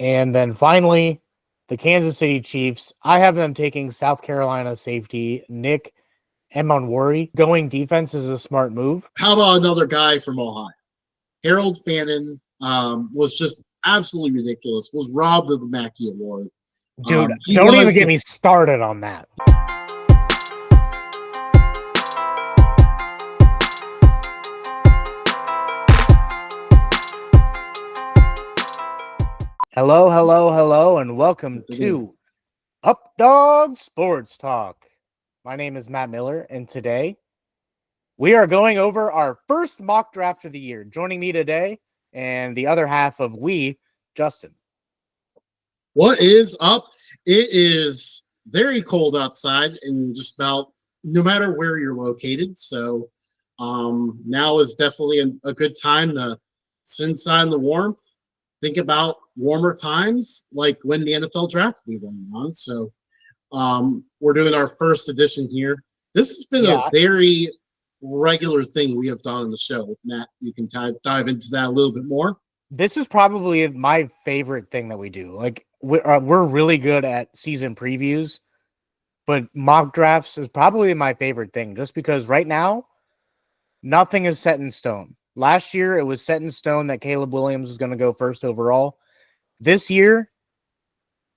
And then finally, the Kansas City Chiefs. I have them taking South Carolina safety Nick Emanwari. Going defense is a smart move. How about another guy from Ohio? Harold Fannin was just absolutely ridiculous. Was robbed of the Mackey Award. Dude, He don't even was get me started on that. Hello, and welcome to Updog Sports Talk. My name is Matt Miller, and today we are going over our first mock draft of the year. Joining me today, and the other half of Justin. What is up? It is very cold outside, and just about no matter where you're located. So now is definitely a good time to sit inside in the warmth. Think about warmer times, like when the NFL draft will be going on. So we're doing our first edition here. This has been a very regular thing we have done on the show. Matt, you can dive into that a little bit more. This is probably my favorite thing that we do. Like we're really good at season previews, but mock drafts is probably my favorite thing just because right now nothing is set in stone. Last year it was set in stone that Caleb Williams was going to go first overall. This year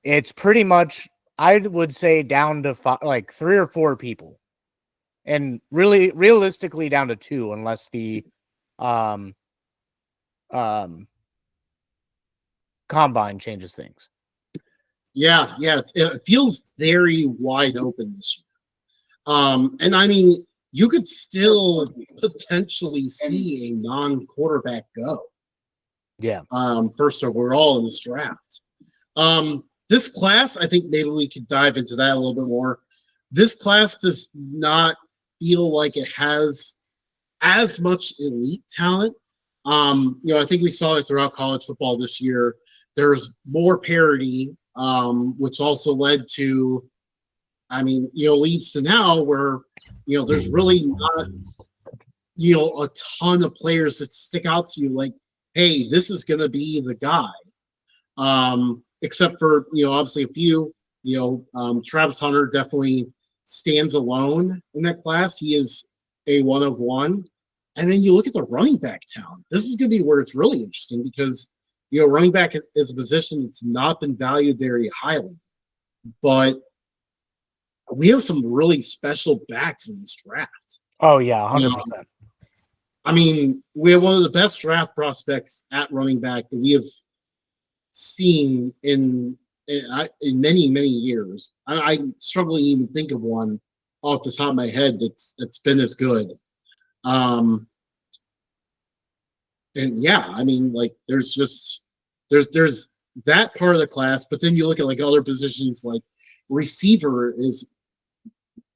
it's pretty much, I would say, down to like 3 or 4 people. And really realistically down to 2 unless the combine changes things. Yeah, it feels very wide open this year. And I mean, you could still potentially see a non-quarterback go. Yeah. First overall in this draft. This class, I think maybe we could dive into that a little bit more. This class does not feel like it has as much elite talent. I think we saw it throughout college football this year. There's more parity, which also led to, leads to now where, there's really not, a ton of players that stick out to you like, hey, this is going to be the guy. Except for, obviously a few, Travis Hunter definitely stands alone in that class. He is a one of one. And then you look at the running back talent. This is going to be where it's really interesting because, running back is a position that's not been valued very highly. But we have some really special backs in this draft. Oh, yeah, 100%. We have one of the best draft prospects at running back that we have seen in many, many years. I'm struggling to even think of one off the top of my head that's been as good. And yeah, there's that part of the class, but then you look at like other positions like receiver is.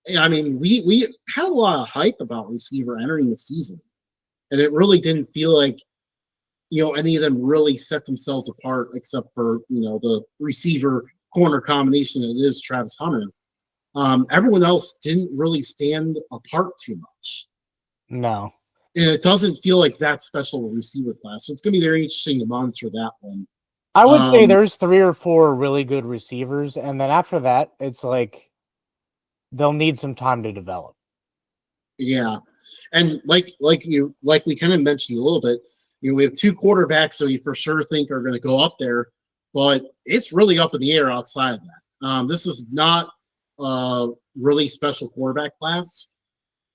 We had a lot of hype about receiver entering the season, and it really didn't feel like any of them really set themselves apart, except for the receiver corner combination that is Travis Hunter. Everyone else didn't really stand apart too much. No. And it doesn't feel like that special receiver class. So it's going to be very interesting to monitor that one. I would say there's 3 or 4 really good receivers. And then after that, it's like they'll need some time to develop. Yeah. And like we kind of mentioned a little bit, we have 2 quarterbacks that we for sure think are going to go up there, but it's really up in the air outside of that. This is not a really special quarterback class.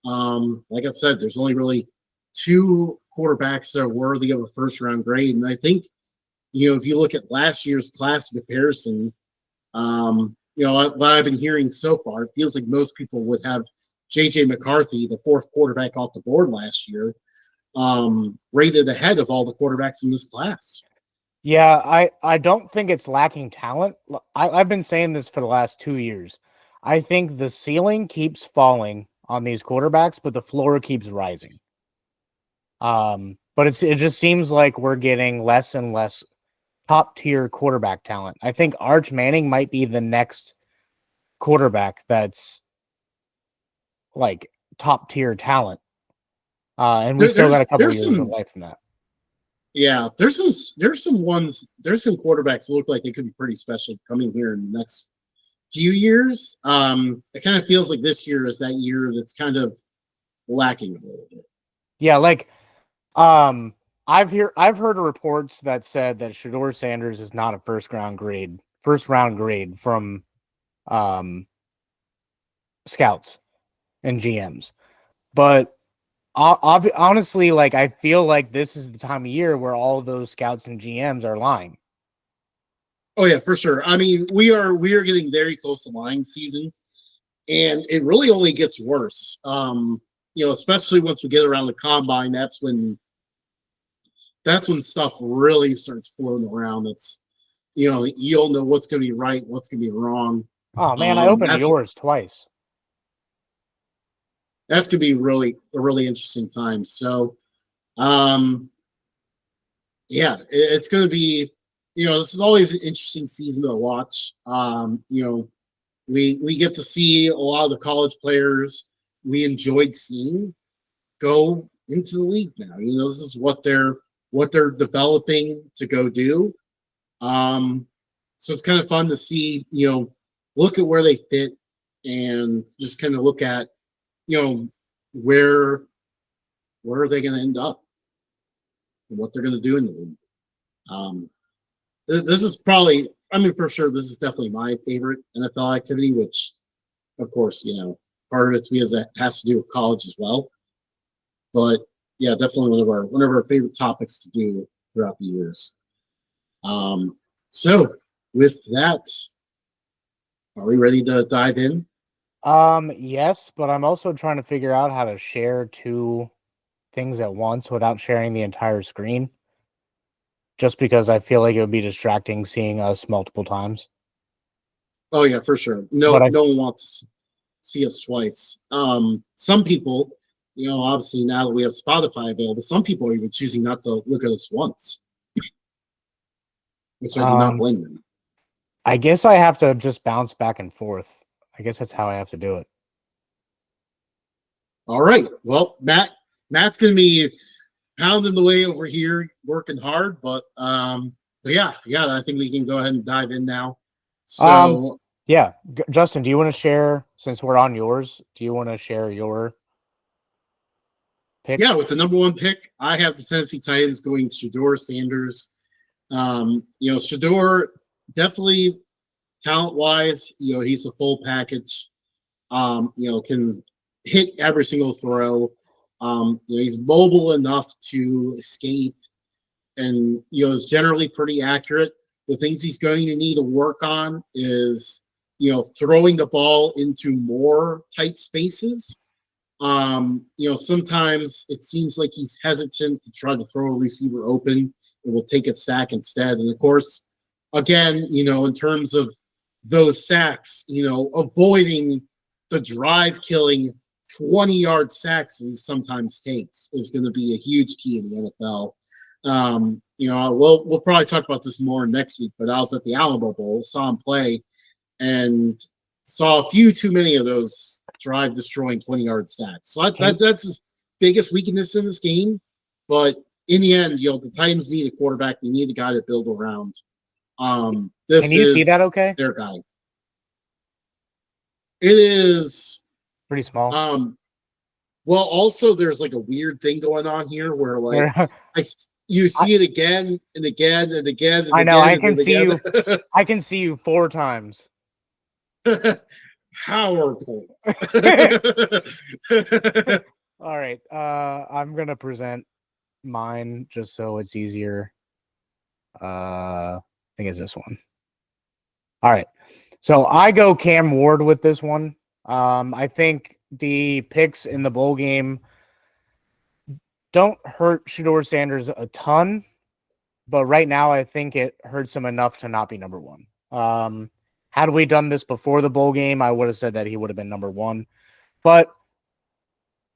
Like I said, there's only really 2 quarterbacks that are worthy of a first round grade. And I think, if you look at last year's class comparison, what I've been hearing so far, it feels like most people would have J.J. McCarthy, the 4th quarterback off the board last year, rated ahead of all the quarterbacks in this class. Yeah, I don't think it's lacking talent. I've been saying this for the last 2 years. I think the ceiling keeps falling on these quarterbacks, but the floor keeps rising. But it just seems like we're getting less and less top-tier quarterback talent. I think Arch Manning might be the next quarterback that's like top-tier talent. And we still got a couple years away from that. Yeah, there's some quarterbacks that look like they could be pretty special coming here in the next few years. It kind of feels like this year is that year that's kind of lacking a little bit. Yeah, like um, I've heard reports that said that Shador Sanders is not a first round grade from um scouts and GMs, but honestly, like I feel like this is the time of year where all those scouts and GMs are lying. Oh yeah, for sure. I mean, we are getting very close to lying season, and it really only gets worse. Especially once we get around the combine, that's when stuff really starts floating around. It's you'll know what's going to be right, what's going to be wrong. Oh man, I opened That's yours twice. that's going to be really a really interesting time. So, um, yeah, it's going to be this is always an interesting season to watch. We get to see a lot of the college players we enjoyed seeing go into the league now. This is what they're developing to go do. So it's kind of fun to see, look at where they fit and just kind of look at, you know, where where are they going to end up and what they're going to do in the league. Um, this is probably, I mean, for sure, this is definitely my favorite NFL activity, which, of course, part of it's because it has to do with college as well. But yeah, definitely one of our favorite topics to do throughout the years. Um, so with that, are we ready to dive in? Yes, but I'm also trying to figure out how to share two things at once without sharing the entire screen. Just because I feel like it would be distracting seeing us multiple times. Oh yeah, for sure. But No, I no one wants to see us twice. Some people, obviously now that we have Spotify available, some people are even choosing not to look at us once, which I do not um blame them. I guess I have to just bounce back and forth. I guess that's how I have to do it. All right. Well, Matt's gonna be pounding the way over here, working hard, but yeah, I think we can go ahead and dive in now. Um So yeah, Justin, do you want to share since we're on yours? Do you want to share your pick? yeah, with the number one pick, I have the Tennessee Titans going Shador Sanders. Shador definitely talent wise, he's a full package. Can hit every single throw. He's mobile enough to escape and is generally pretty accurate. The things he's going to need to work on is throwing the ball into more tight spaces. Sometimes it seems like he's hesitant to try to throw a receiver open and will take a sack instead. And of course, again, in terms of those sacks, avoiding the drive killing 20-yard sacks that he sometimes takes is going to be a huge key in the NFL. We'll probably talk about this more next week, but I was at the Alamo Bowl, saw him play, and saw a few too many of those drive destroying 20-yard sacks. So that's his biggest weakness in this game. But in the end, the Titans need a quarterback. They need a guy to build around. Can This you see that is okay? their guy. It is. Pretty small. Um, well, also there's like a weird thing going on here where like Where I you I, see it again and again and again and I know again I and can then see again. you. I can see you 4 times. PowerPoint. All right. I'm gonna present mine just so it's easier. I think it's this one. All right. So I go Cam Ward with this one. I think the picks in the bowl game don't hurt Shador Sanders a ton, but right now I think it hurts him enough to not be number one. Had we done this before the bowl game, I would have said that he would have been number one, but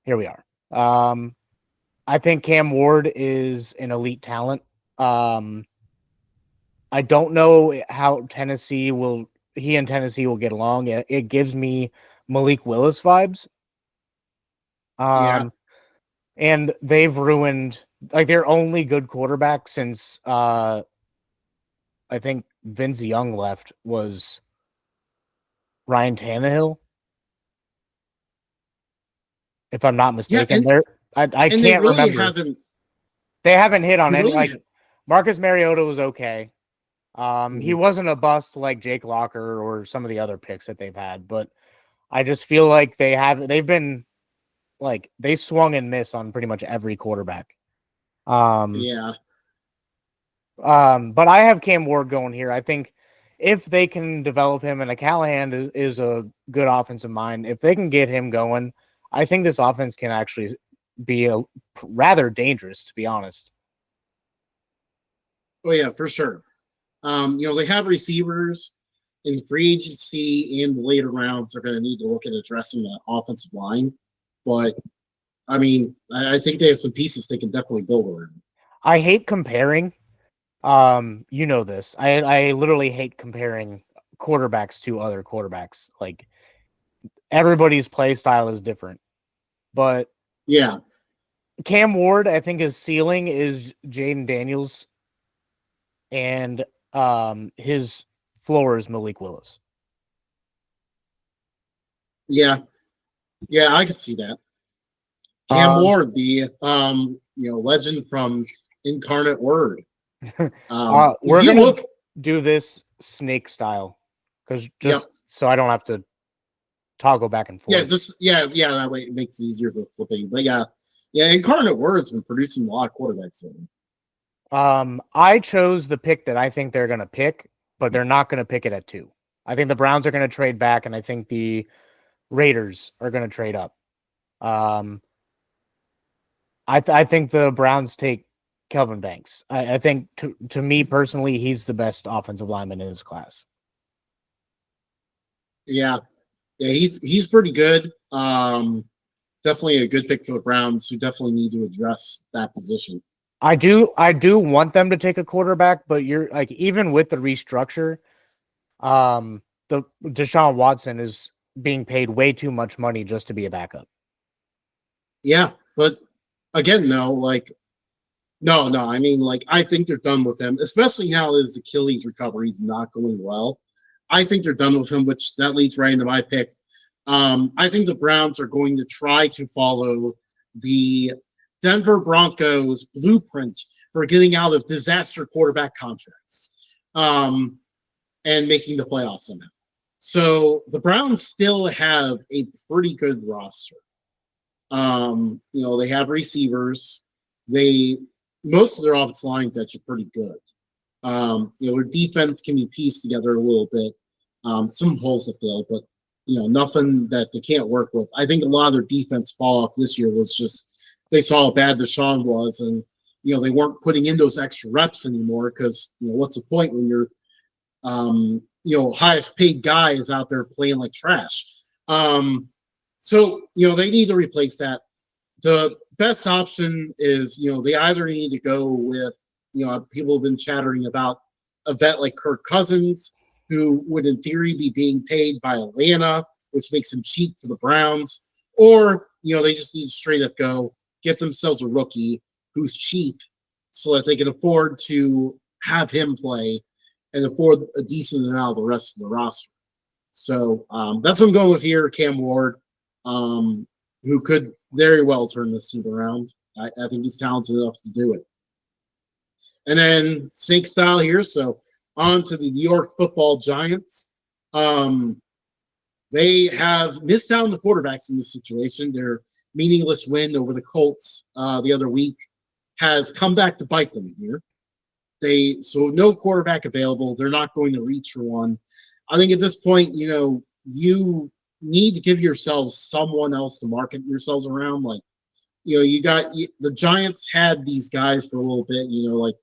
here we are. I think Cam Ward is an elite talent. Um, I don't know how he and Tennessee will get along. It gives me Malik Willis vibes. Yeah. Um, and they've ruined like their only good quarterback since I think Vince Young left was Ryan Tannehill, if I'm not Yeah, mistaken. I and they can't really remember. haven't. They haven't hit on They any really, like Marcus Mariota was okay. He mhm. wasn't a bust like Jake Locker or some of the other picks that they've had, but I just feel like they've been like they swung and miss on pretty much every quarterback. Um, Yeah, but I have Cam Ward going here. I think if they can develop him, and a Callahan is a good offensive mind, if they can get him going, I think this offense can actually be a rather dangerous, to be honest. oh yeah, for sure. They have receivers in free agency and the later rounds. They're going to need to look at addressing that offensive line, but I mean, I think they have some pieces they can definitely build around. I hate comparing. You know this. I literally hate comparing quarterbacks to other quarterbacks. Like everybody's play style is different, but Yeah, Cam Ward, I think his ceiling is Jaden Daniels, and his floor is Malik Willis. yeah, yeah. I could see that. Cam Um, Ward, the legend from Incarnate Word. If we're you gonna look, do this snake style because yep, just so I don't have to toggle back and yeah, forth. just yeah. That way it makes it easier for flipping. But yeah, yeah. Incarnate Word's been producing a lot of quarterbacks lately. I chose the pick that I think they're gonna pick, but they're not gonna pick it at 2. I think the Browns are gonna trade back, and I think the Raiders are gonna trade up. Um, I think the Browns take Kelvin Banks. I think to me personally, he's the best offensive lineman in his class. Yeah, yeah. He's pretty good. Definitely a good pick for the Browns, who definitely need to address that position. I do want them to take a quarterback, but you're like even with the restructure, the Deshaun Watson is being paid way too much money just to be a backup. Yeah, but again, no, like no. I mean, like I think they're done with him, especially now as Achilles recovery is not going well. I think they're done with him, which that leads right into my pick. I think the Browns are going to try to follow the Denver Broncos blueprint for getting out of disaster quarterback contracts and making the playoffs somehow. So the Browns still have a pretty good roster. They have receivers. They Most of their offensive lines actually pretty good. Their defense can be pieced together a little bit. Some holes to fill, but nothing that they can't work with. I think a lot of their defense fall off this year was just they saw how bad Deshaun was, and they weren't putting in those extra reps anymore because what's the point when your highest paid guy is out there playing like trash. So they need to replace that. The best option is they either need to go with people have been chattering about a vet like Kirk Cousins, who would in theory be being paid by Atlanta, which makes him cheap for the Browns, or they just need to straight up go get themselves a rookie who's cheap so that they can afford to have him play and afford a decent amount of the rest of the roster. So that's what I'm going with here, Cam Ward, who could very well turn this team around. I think he's talented enough to do it. And then snake style here. So on to the New York Football Giants. They have missed out on the quarterbacks in this situation. Their meaningless win over the Colts the other week has come back to bite them here. So no quarterback available. They're not going to reach for one. I think at this point, you need to give yourselves someone else to market yourselves around. Like, the Giants had these guys for a little bit. Like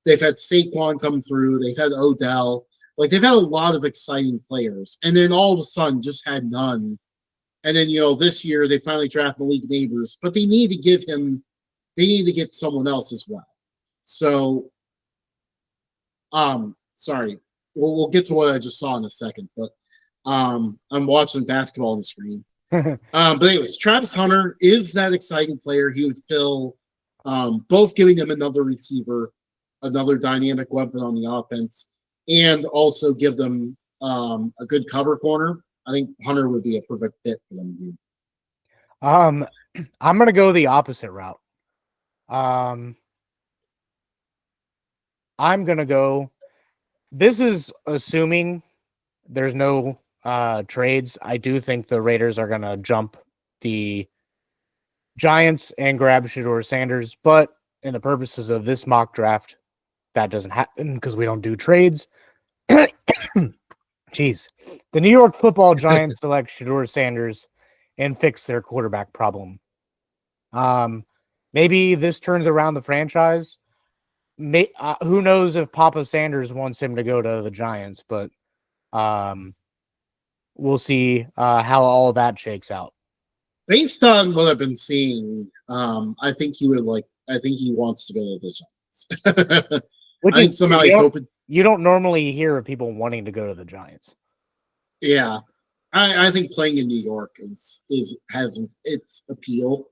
they've had Saquon come through. They've had Odell. Like they've had a lot of exciting players, and then all of a sudden just had none. And then this year they finally draft Malik Neighbors, but they need to give him. They need to get someone else as well. So sorry. We'll get to what I just saw in a second, but I'm watching basketball on the screen. But anyways, Travis Hunter is that exciting player. He would fill both giving them another receiver, another dynamic weapon on the offense, and also give them a good cover corner. I think Hunter would be a perfect fit for them to do. I'm gonna go the opposite route. Um, I'm gonna go. This is assuming there's no trades. I do think the Raiders are gonna jump the Giants and grab Shador Sanders, but in the purposes of this mock draft, that doesn't happen because we don't do trades. Jeez. The New York Football Giants select Shador Sanders and fix their quarterback problem. Maybe this turns around the franchise. Who knows if Papa Sanders wants him to go to the Giants, but we'll see how all of that shakes out. Based on what I've been seeing, I think he would like. I think he wants to go to the Giants. Which I think somehow he's hoping. You don't normally hear of people wanting to go to the Giants. Yeah, I think playing in New York has its appeal.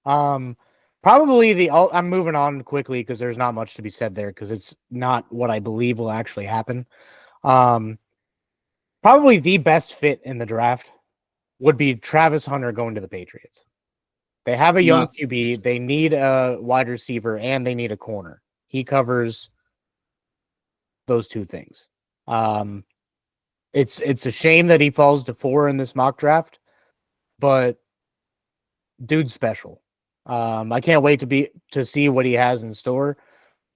Probably I'm moving on quickly because there's not much to be said there because it's not what I believe will actually happen. Probably the best fit in the draft would be Travis Hunter going to the Patriots. They have a young QB, they need a wide receiver, and they need a corner. He covers those two things. It's a shame that he falls to 4 in this mock draft, but dude's special. I can't wait to see what he has in store.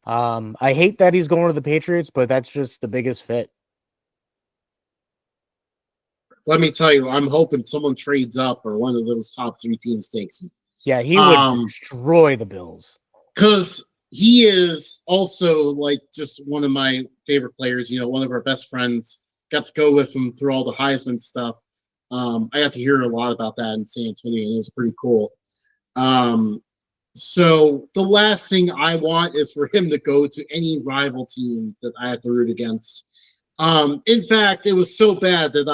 I hate that he's going to the Patriots, but that's just the biggest fit. Let me tell you, I'm hoping someone trades up or one of those top 3 teams takes him. Yeah, he would destroy the Bills. Because he is also like just one of my favorite players. You know, one of our best friends. Got to go with him through all the Heisman stuff. I got to hear a lot about that in San Antonio, and it was pretty cool. So the last thing I want is for him to go to any rival team that I have to root against. In fact, it was so bad that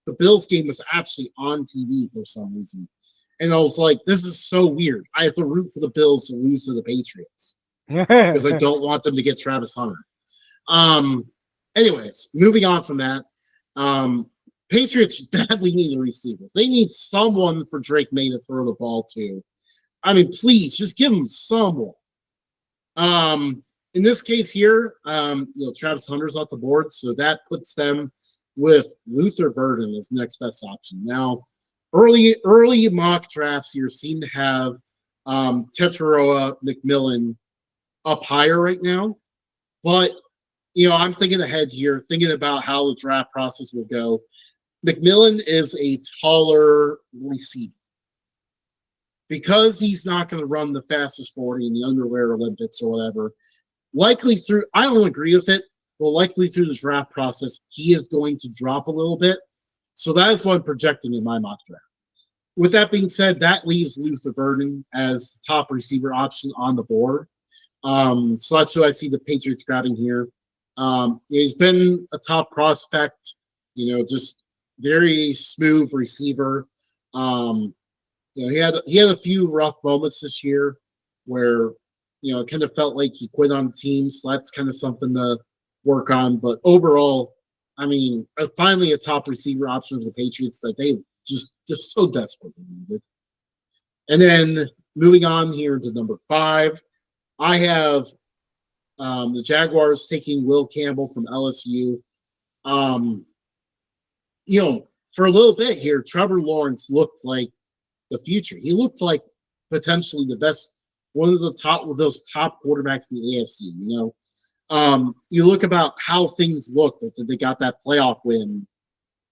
the Bills game was actually on TV for some reason. And I was like, this is so weird. I have to root for the Bills to lose to the Patriots because I don't want them to get Travis Hunter. Anyways, moving on from that. Patriots badly need a receiver. They need someone for Drake May to throw the ball to. I mean, please, just give him someone. In this case here, Travis Hunter's off the board, so that puts them with Luther Burden as the next best option. Now, early mock drafts here seem to have Teteroa McMillan up higher right now, but I'm thinking ahead here, thinking about how the draft process will go. McMillan is a taller receiver. Because he's not going to run the fastest 40 in the underwear Olympics or whatever, I don't agree with it, but likely through the draft process, he is going to drop a little bit. So that is what I'm projecting in my mock draft. With that being said, that leaves Luther Burden as the top receiver option on the board. So that's who I see the Patriots grabbing here. He's been a top prospect, just very smooth receiver. He had a few rough moments this year where, it kind of felt like he quit on the team. So that's kind of something to work on. But overall, I mean, finally a top receiver option for the Patriots that they just so desperately needed. And then moving on here to number 5, I have the Jaguars taking Will Campbell from LSU. For a little bit here, Trevor Lawrence looked like the future. He looked like potentially the best, one of those top quarterbacks in the AFC. You look about how things looked that they got that playoff win.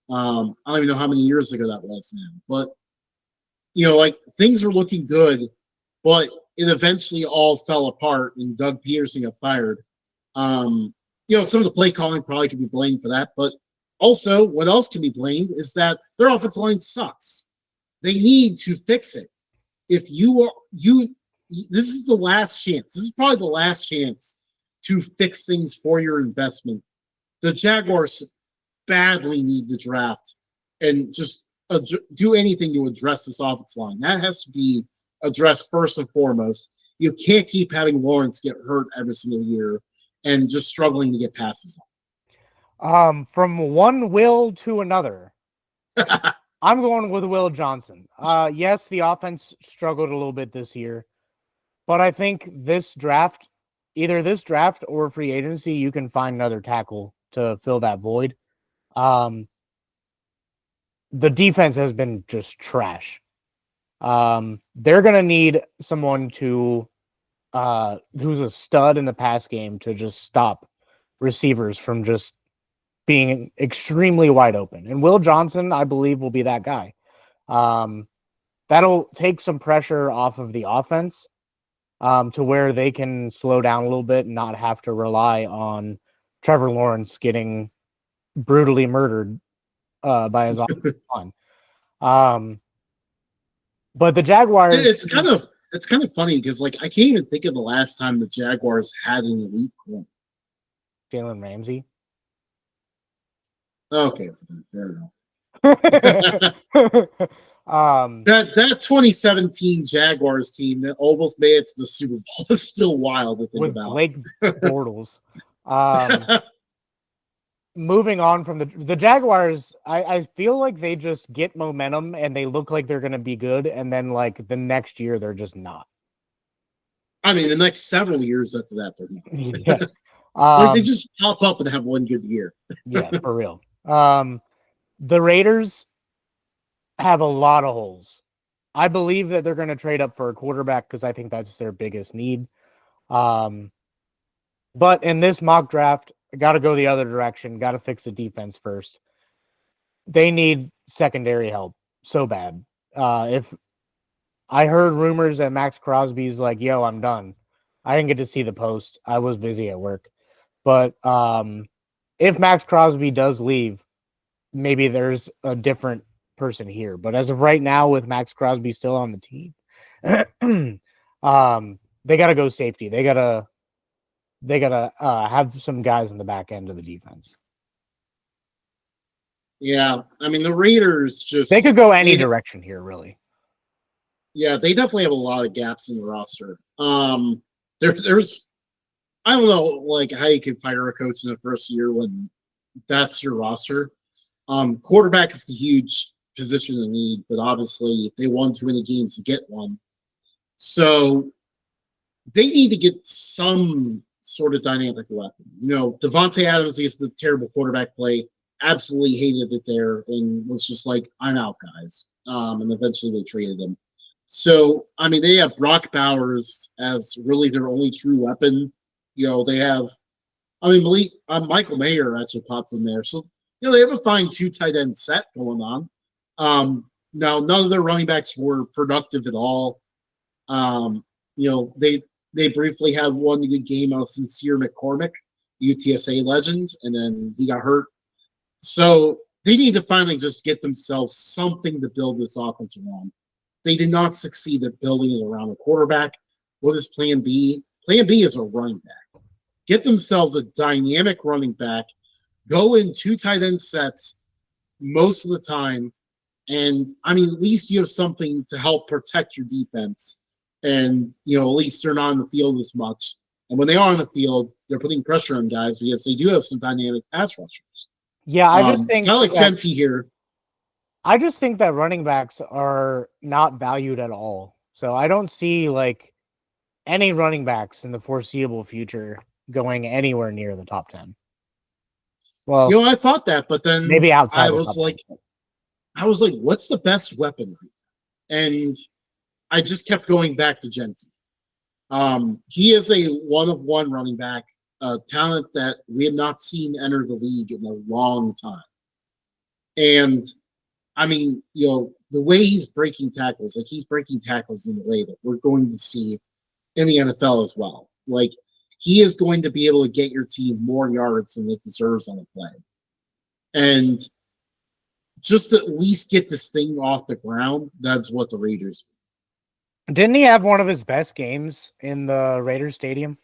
I don't even know how many years ago that was now, but things were looking good, but it eventually all fell apart and Doug Peterson got fired. Some of the play calling probably could be blamed for that, but also what else can be blamed is that their offensive line sucks. They need to fix it. If this is the last chance. This is probably the last chance to fix things for your investment. The Jaguars badly need to draft and just do anything to address this offensive line. That has to be addressed first and foremost. You can't keep having Lawrence get hurt every single year and just struggling to get passes From one Will to another, on. I'm going with Will Johnson. Yes, the offense struggled a little bit this year, but I think this draft, either this draft or free agency, you can find another tackle to fill that void. The defense has been just trash. They're gonna need someone to who's a stud in the pass game to just stop receivers from just being extremely wide open. And Will Johnson, I believe, will be that guy. That'll take some pressure off of the offense to where they can slow down a little bit and not have to rely on Trevor Lawrence getting brutally murdered by his offensive line. But the Jaguars, it's kind of funny because like I can't even think of the last time the Jaguars had an elite corner. Jalen Ramsey. Okay, fair enough. um, that 2017 Jaguars team that almost made it to the Super Bowl is still wild to think with about. Blake Bortles. Moving on from the Jaguars, I feel like they just get momentum and they look like they're going to be good, and then like the next year they're just not. I mean, the next several years after that, they're not. Yeah. Like they just pop up and have one good year. Yeah, for real. The Raiders have a lot of holes. I believe that they're going to trade up for a quarterback because I think that's their biggest need. But in this mock draft, got to go the other direction. Got to fix the defense first. They need secondary help so bad. If I heard rumors that Max Crosby's like, "Yo, I'm done." I didn't get to see the post. I was busy at work. But if Max Crosby does leave, maybe there's a different person here. But as of right now, with Max Crosby still on the team, they got to go safety. They gotta have some guys in the back end of the defense. Yeah, I mean the Raiders They could go any direction here, really. Yeah, they definitely have a lot of gaps in the roster. There's I don't know like how you can fire a coach in the first year when that's your roster. Quarterback is the huge position they need, but obviously they won too many games to get one. So they need to get some sort of dynamic weapon. You know, Devontae Adams against the terrible quarterback play, absolutely hated it there and was just like, I'm out, guys. And eventually they traded him. So, I mean, they have Brock Bowers as really their only true weapon. You know, they have, I mean, Michael Mayer actually popped in there. So, you know, they have a fine 2 tight end set going on. Now, none of their running backs were productive at all. You know, they briefly have one good game of Sincere McCormick, UTSA legend, and then he got hurt. So they need to finally just get themselves something to build this offense around. They did not succeed at building it around a quarterback. What is plan B? Plan B is a running back. Get themselves a dynamic running back. Go in 2 tight end sets most of the time. And, I mean, at least you have something to help protect your defense. And, you know, at least they're not on the field as much. And when they are on the field, they're putting pressure on guys because they do have some dynamic pass rushers. Yeah, I just think kind of like Genty here. I just think that running backs are not valued at all. So I don't see like any running backs in the foreseeable future going anywhere near the top 10. Well, you know, I thought that, but then maybe outside I was like, what's the best weapon? And I just kept going back to Genty. He is a one-of-one running back, a talent that we have not seen enter the league in a long time. And I mean, you know, the way he's breaking tackles, like he's breaking tackles in a way that we're going to see in the NFL as well. Like he is going to be able to get your team more yards than it deserves on a play. And just to at least get this thing off the ground, that's what the Raiders need. Didn't he have one of his best games in the Raiders stadium?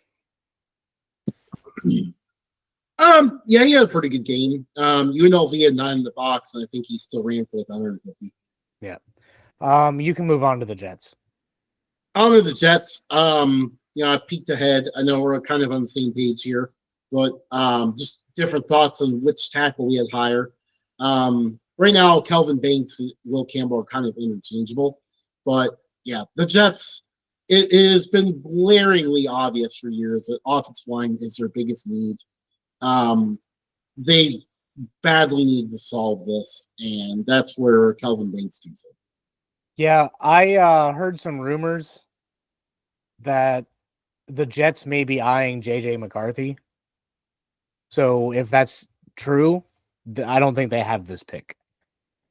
Yeah, he had a pretty good game. UNLV had 9 in the box, and I think he still ran for 150. Yeah. You can move on to the Jets. On to the Jets. I peeked ahead. I know we're kind of on the same page here, but just different thoughts on which tackle we had higher. Right now, Kelvin Banks and Will Campbell are kind of interchangeable, but yeah, the Jets. It has been glaringly obvious for years that offensive line is their biggest need. Um, they badly need to solve this, and that's where Kelvin Banks comes in. Yeah, I heard some rumors that the Jets may be eyeing JJ McCarthy. So if that's true, I don't think they have this pick.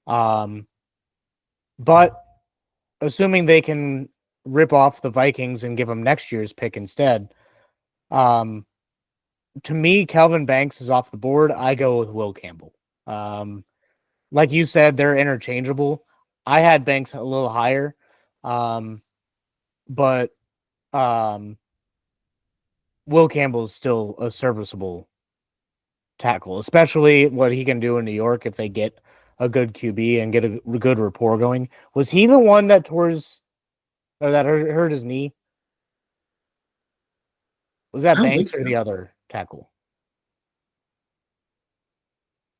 Um, but assuming they can rip off the Vikings and give them next year's pick instead, um, to me, Kelvin Banks is off the board. I go with Will Campbell. Um, like you said, they're interchangeable. I had Banks a little higher, but Will Campbell is still a serviceable tackle, especially what he can do in New York if they get a good QB and get a good rapport going. Was he the one that hurt his knee? Was that I don't think Banks or so. the other tackle?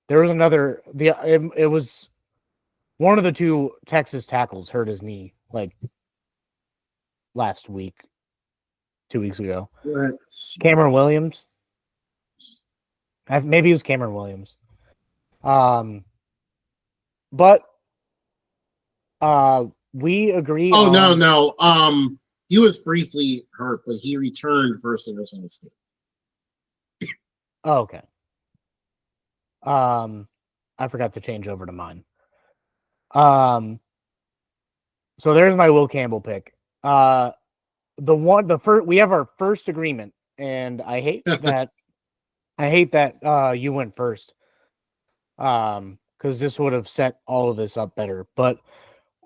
There was another. It was one of the two Texas tackles hurt his knee like last week, 2 weeks ago. Let's see. Cameron Williams. Maybe it was Cameron Williams. Um, but we agree Oh no, on. no. He was briefly hurt, but he returned versus Arizona State. Oh, okay. I forgot to change over to mine. Um, so there's my Will Campbell pick. The first we have our first agreement, and I hate that. I hate that you went first. Because this would have set all of this up better. But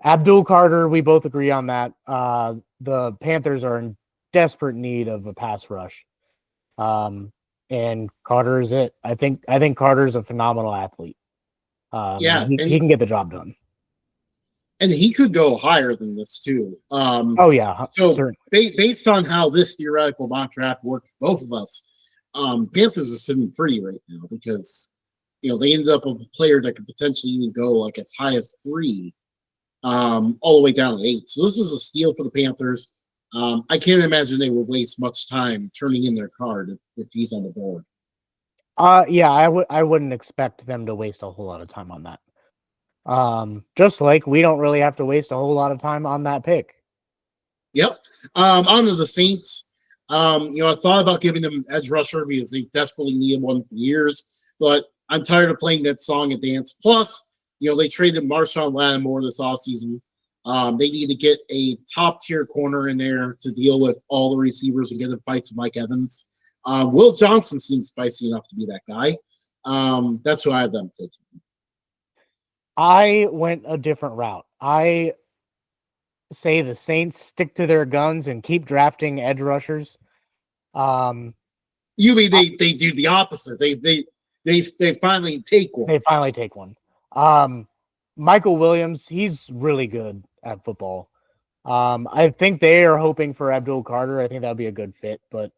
Abdul Carter, we both agree on that. The Panthers are in desperate need of a pass rush. And Carter is it. I think Carter's a phenomenal athlete. Yeah, He can get the job done. and he could go higher than this too. Oh yeah, So certainly. based on how this theoretical mock draft worked for both of us, Panthers are sitting pretty right now because they ended up with a player that could potentially even go like as high as 3, all the way down to 8. So this is a steal for the Panthers. I can't imagine they would waste much time turning in their card if he's on the board. Yeah, I wouldn't expect them to waste a whole lot of time on that. Just like we don't really have to waste a whole lot of time on that pick. Yep. On to the Saints. I thought about giving them an edge rusher because they desperately needed one for years, but I'm tired of playing that song and dance. Plus, they traded Marshawn Lattimore this offseason. They need to get a top tier corner in there to deal with all the receivers and get in fights with Mike Evans. Will Johnson seems spicy enough to be that guy. That's who I have them taking. I went a different route. I say the Saints stick to their guns and keep drafting edge rushers. You mean they do the opposite? They finally take one. They finally take one. Michael Williams, he's really good at football. I think they are hoping for Abdul Carter. I think that would be a good fit, but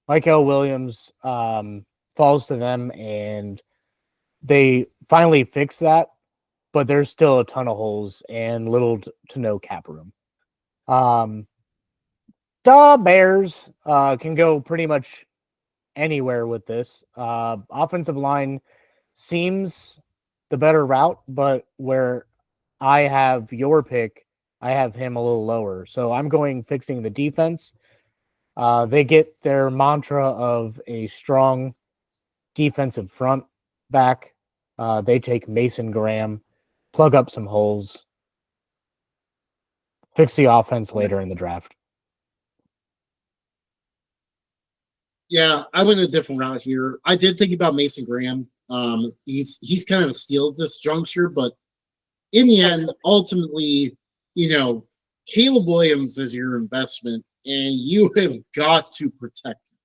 Michael Williams falls to them, and they finally fix that. But there's still a ton of holes and little to no cap room. The Bears can go pretty much anywhere with this. Offensive line seems the better route, but where I have your pick, I have him a little lower. So I'm going fixing the defense. They get their mantra of a strong defensive front back. They take Mason Graham, plug up some holes, fix the offense later in the draft. Yeah, I went a different route here. I did think about Mason Graham. He's kind of a steal at this juncture, but in the end, ultimately, Caleb Williams is your investment, and you have got to protect it.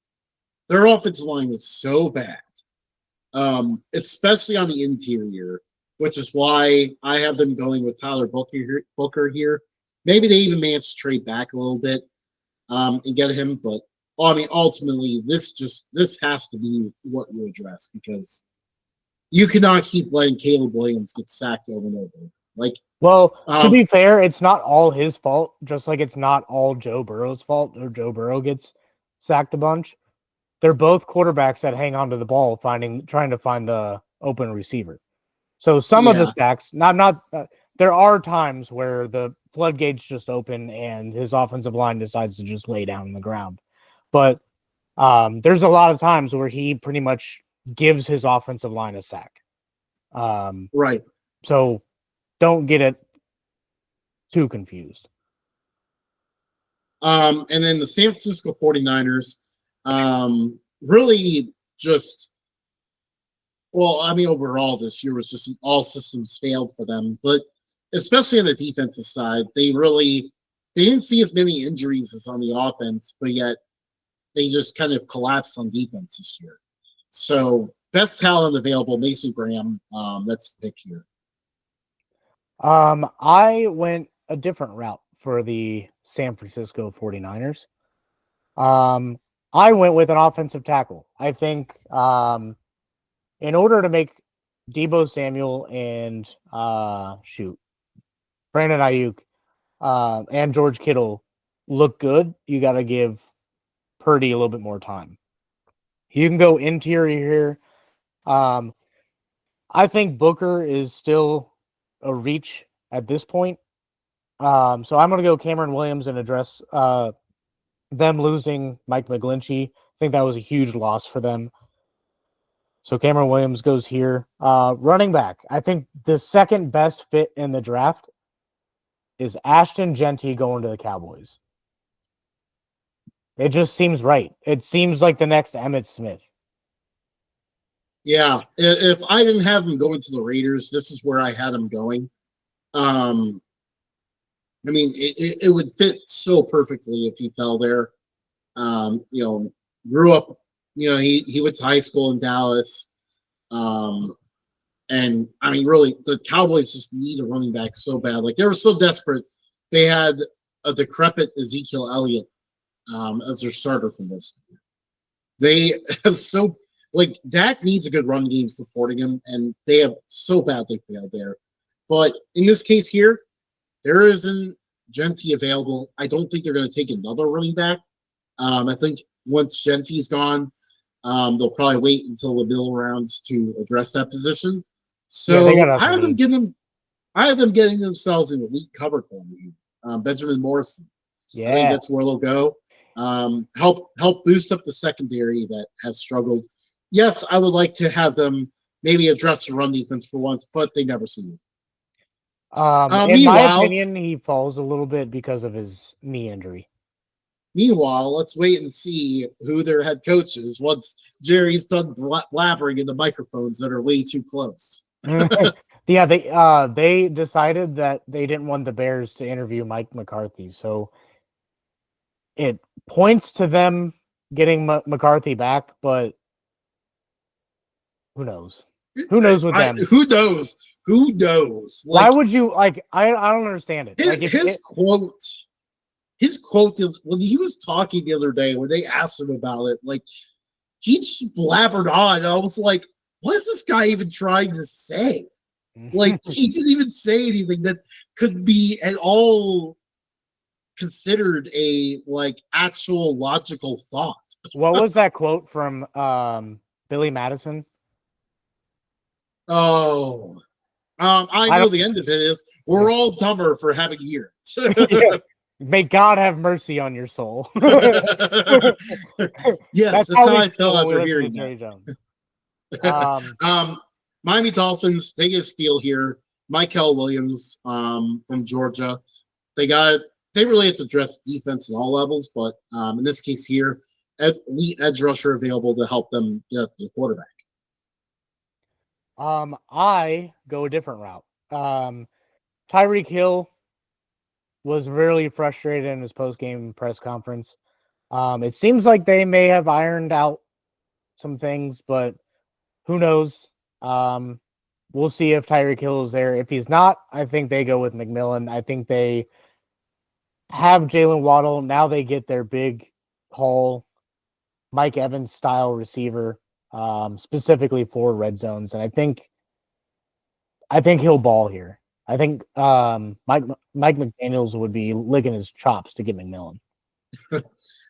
Their offensive line was so bad, especially on the interior, which is why I have them going with Tyler Booker here. Maybe they even managed to trade back a little bit and get him, but I mean, ultimately, this has to be what you address because you cannot keep letting Caleb Williams get sacked over and over. Like, Well, to um, be fair, it's not all his fault, just like it's not all Joe Burrow's fault or Joe Burrow gets sacked a bunch. They're both quarterbacks that hang on to the ball, trying to find the open receiver. So some of the yeah, sacks, not there are times where the floodgates just open and his offensive line decides to just lay down on the ground. But there's a lot of times where he pretty much gives his offensive line a sack. right. So don't get it too confused. And then the San Francisco 49ers really just, well, I mean, overall this year was just all systems failed for them, but especially on the defensive side, they didn't see as many injuries as on the offense, but yet they just kind of collapsed on defense this year. So best talent available, Mason Graham. That's the pick here. I went a different route for the San Francisco 49ers. I went with an offensive tackle. I think in order to make Debo Samuel and Brandon Ayuk and George Kittle look good, you got to give Purdy a little bit more time. You can go interior here. I think Booker is still a reach at this point. So I'm going to go Cameron Williams and address them losing Mike McGlinchey. I think that was a huge loss for them. So Cameron Williams goes here. Running back. I think the second best fit in the draft is Ashton Genty going to the Cowboys. It just seems right. It seems like the next Emmitt Smith. Yeah, if I didn't have him going to the Raiders, this is where I had him going. Um, I mean, it would fit so perfectly if he fell there. You know, grew up, you know, he went to high school in Dallas. And I mean, really, the Cowboys just need a running back so bad. Like they were so desperate. They had a decrepit Ezekiel Elliott as their starter for most of the year. They have so like Dak needs a good run game supporting him, and they have so badly failed there. But in this case here, there isn't Genty available. I don't think they're going to take another running back. I think once Genty's gone, they'll probably wait until the middle rounds to address that position. Yeah, they got So other needs. I have them getting themselves an elite cover corner. Benjamin Morrison. I think Yeah. that's where they'll go. Help boost up the secondary that has struggled. Yes, I would like to have them maybe address the run defense for once, but they never see it. In my Meanwhile, opinion, he falls a little bit because of his knee injury. Meanwhile, let's wait and see who their head coach is once Jerry's done blabbering into microphones that are way too close. Yeah, they decided that they didn't want the Bears to interview Mike McCarthy, so it points to them getting McCarthy back, but who knows? Who knows with them? Who knows? Who knows? Why Like would you like? I don't understand it. Like his quote when he was talking the other day when they asked him about it, like he just blabbered on. I was like, what is this guy even trying to say? Like he didn't even say anything that could be at all considered a like actual logical thought. What was that quote from Billy Madison? Oh, I I know don't. the end of it is we're all dumber for having years. Yeah. May God have mercy on your soul. Yes, That's that's how how we I feel felt when we after listen to hearing Jerry Jones. that. Miami Dolphins, they get a steal here. Michael Williams from Georgia. They got they really have to address defense at all levels, but in this case here, elite edge rusher available to help them get the quarterback. I go a different route. Tyreek Hill was really frustrated in his post game press conference. It seems like they may have ironed out some things, but who knows? Um, we'll see if Tyreek Hill is there. If he's not, I think they go with McMillan. I think they have Jalen Waddle. Now they get their big haul, Mike Evans style receiver, specifically for red zones. And I think he'll ball here. I think Mike McDaniels would be licking his chops to get McMillan.